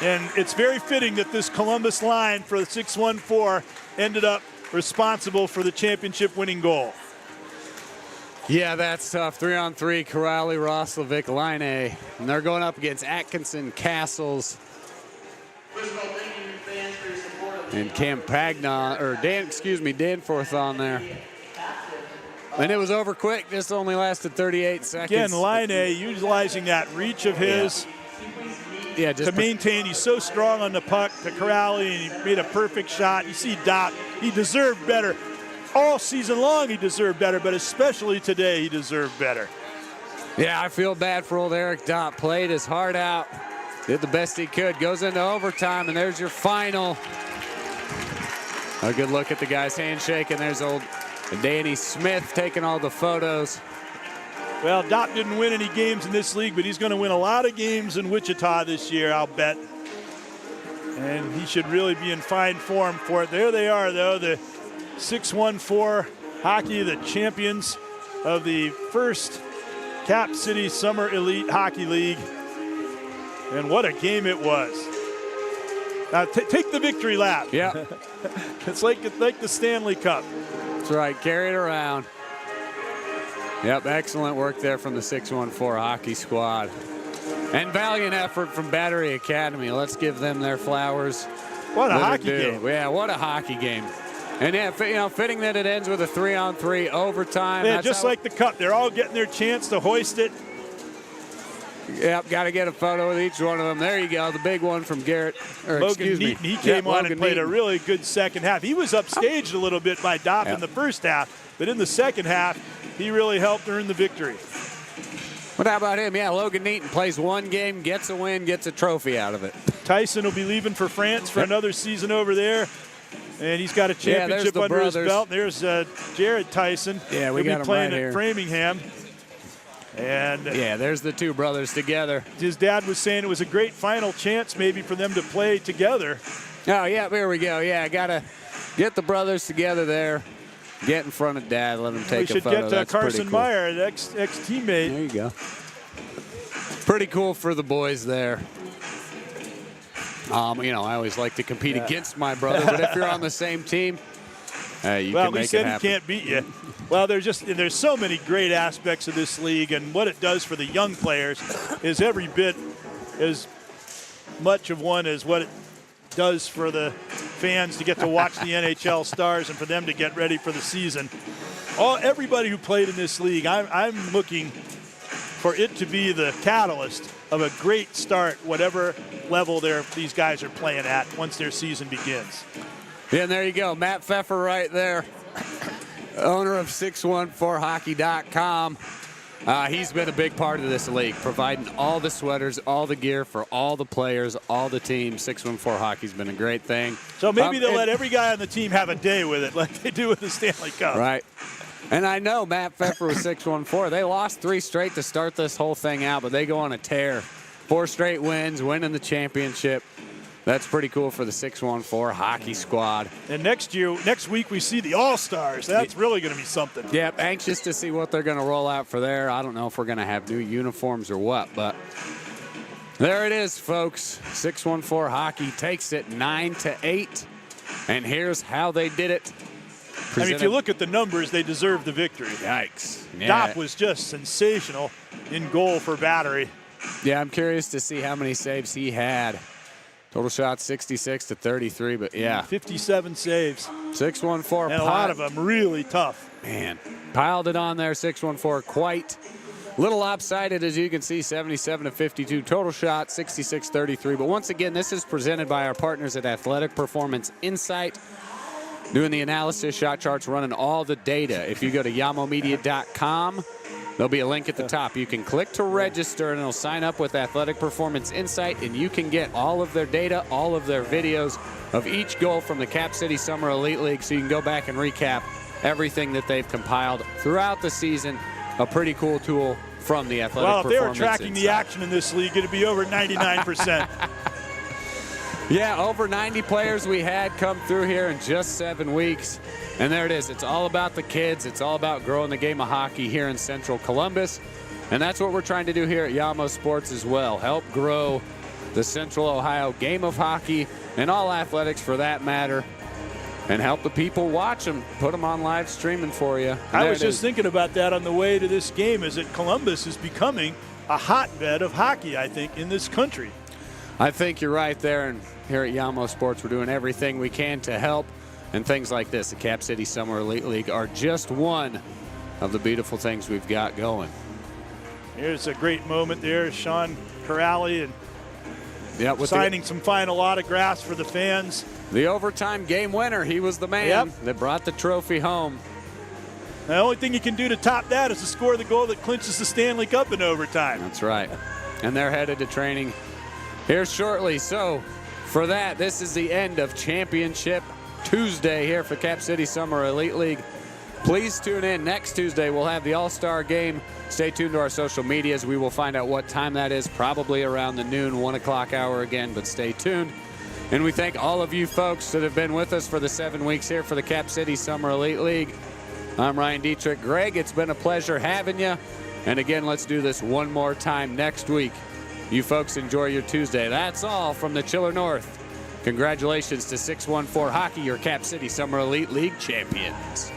And it's very fitting that this Columbus line for the 6-1-4 ended up responsible for the championship winning goal. Yeah, that's tough. 3-on-3, Kuraly, Roslovic, Laine. And they're going up against Atkinson, Castles, and Campagna, or Danforth on there. And it was over quick. This only lasted 38 seconds. Again, Laine utilizing that reach of his to maintain. He's so strong on the puck to Kuraly, and he made a perfect shot. You see Dopp, he deserved better. All season long he deserved better, but especially today he deserved better. Yeah, I feel bad for old Eric Dopp. Played his heart out, did the best he could, goes into overtime, and there's your final. A good look at the guy's handshake, and there's old Danny Smith taking all the photos. Well, Dopp didn't win any games in this league, but he's going to win a lot of games in Wichita this year, I'll bet. And he should really be in fine form for it. There they are, though, the 6-1-4 hockey, the champions of the first Cap City Summer Elite Hockey League. And what a game it was. Now, take the victory lap. Yeah. It's like the Stanley Cup. That's right, carry it around. Yep, excellent work there from the 6-1-4 hockey squad. And valiant effort from Battery Academy. Let's give them their flowers. What a hockey game. Yeah, what a hockey game. And yeah, fitting that it ends with a 3-on-3 overtime. Yeah, just like the cup. They're all getting their chance to hoist it. Yep, got to get a photo with each one of them. There you go, the big one from Garrett. Logan Neaton, he came on and played a really good second half. He was upstaged a little bit by Dopp in the first half, but in the second half, he really helped earn the victory. But how about him? Yeah, Logan Neaton plays one game, gets a win, gets a trophy out of it. Tyson will be leaving for France for another season over there. And he's got a championship under his belt. There's Jared Tyson. Yeah, we got him playing right here. at Framingham. And yeah, there's the two brothers together. His dad was saying it was a great final chance maybe for them to play together. Oh, yeah, there we go. Yeah, got to get the brothers together there. Get in front of Dad, let him take a photo. We should get cool. Carson Meyer, an ex-teammate. There you go. Pretty cool for the boys there. I always like to compete against my brother, but if you're on the same team, you can make it happen. Well, he said he can't beat you. Well, there's so many great aspects of this league, and what it does for the young players is every bit as much of one as what it does for the fans to get to watch the NHL stars and for them to get ready for the season. Everybody who played in this league, I'm looking for it to be the catalyst of a great start, whatever level these guys are playing at once their season begins. Yeah, and there you go. Matt Pfeffer right there, owner of 614hockey.com. He's been a big part of this league, providing all the sweaters, all the gear for all the players, all the teams. 614 Hockey's been a great thing. So maybe they'll let every guy on the team have a day with it like they do with the Stanley Cup. Right. And I know Matt Pfeffer was 614. They lost 3 straight to start this whole thing out, but they go on a tear. 4 straight wins, winning the championship. That's pretty cool for the 614 hockey squad. And next week, we see the All-Stars. That's really going to be something. Yep, anxious to see what they're going to roll out for there. I don't know if we're going to have new uniforms or what, but there it is, folks. 614 hockey takes it 9-8, and here's how they did it. I mean, if you look at the numbers, they deserve the victory. Yikes. Yeah. Dopp was just sensational in goal for Battery. Yeah, I'm curious to see how many saves he had. Total shots 66-33, but yeah. 57 saves. 614. And a lot of them really tough. Man, piled it on there, 614. Quite little lopsided, as you can see, 77-52. Total shots 66-33. But once again, this is presented by our partners at Athletic Performance Insight. Doing the analysis, shot charts, running all the data. If you go to yamomedia.com, there'll be a link at the top. You can click to register, and it'll sign up with Athletic Performance Insight, and you can get all of their data, all of their videos of each goal from the Cap City Summer Elite League, so you can go back and recap everything that they've compiled throughout the season. A pretty cool tool from the Athletic Performance Insight. Well, if they were tracking the action in this league, it'd be over 99%. Yeah, over 90 players we had come through here in just 7 weeks. And there it is. It's all about the kids. It's all about growing the game of hockey here in Central Columbus. And that's what we're trying to do here at Yamo Sports as well. Help grow the Central Ohio game of hockey and all athletics for that matter. And help the people watch them. Put them on live streaming for you. I was just thinking about that on the way to this game, is that Columbus is becoming a hotbed of hockey, I think, in this country. I think you're right there, and here at Yamo Sports, we're doing everything we can to help. And things like this, the Cap City Summer Elite League, are just one of the beautiful things we've got going. Here's a great moment there, Sean Corrali, and with signing some final autographs for the fans. The overtime game winner, he was the man that brought the trophy home. The only thing you can do to top that is to score the goal that clinches the Stanley Cup in overtime. That's right. And they're headed to training here shortly. So for that, this is the end of Championship Tuesday here for Cap City Summer Elite League. Please tune in. Next Tuesday, we'll have the All-Star Game. Stay tuned to our social medias. We will find out what time that is, probably around the noon, 1 o'clock hour again, but stay tuned. And we thank all of you folks that have been with us for the 7 weeks here for the Cap City Summer Elite League. I'm Ryan Dietrich. Greg, it's been a pleasure having you. And again, let's do this one more time next week. You folks enjoy your Tuesday. That's all from the Chiller North. Congratulations to 614 Hockey, your Cap City Summer Elite League champions.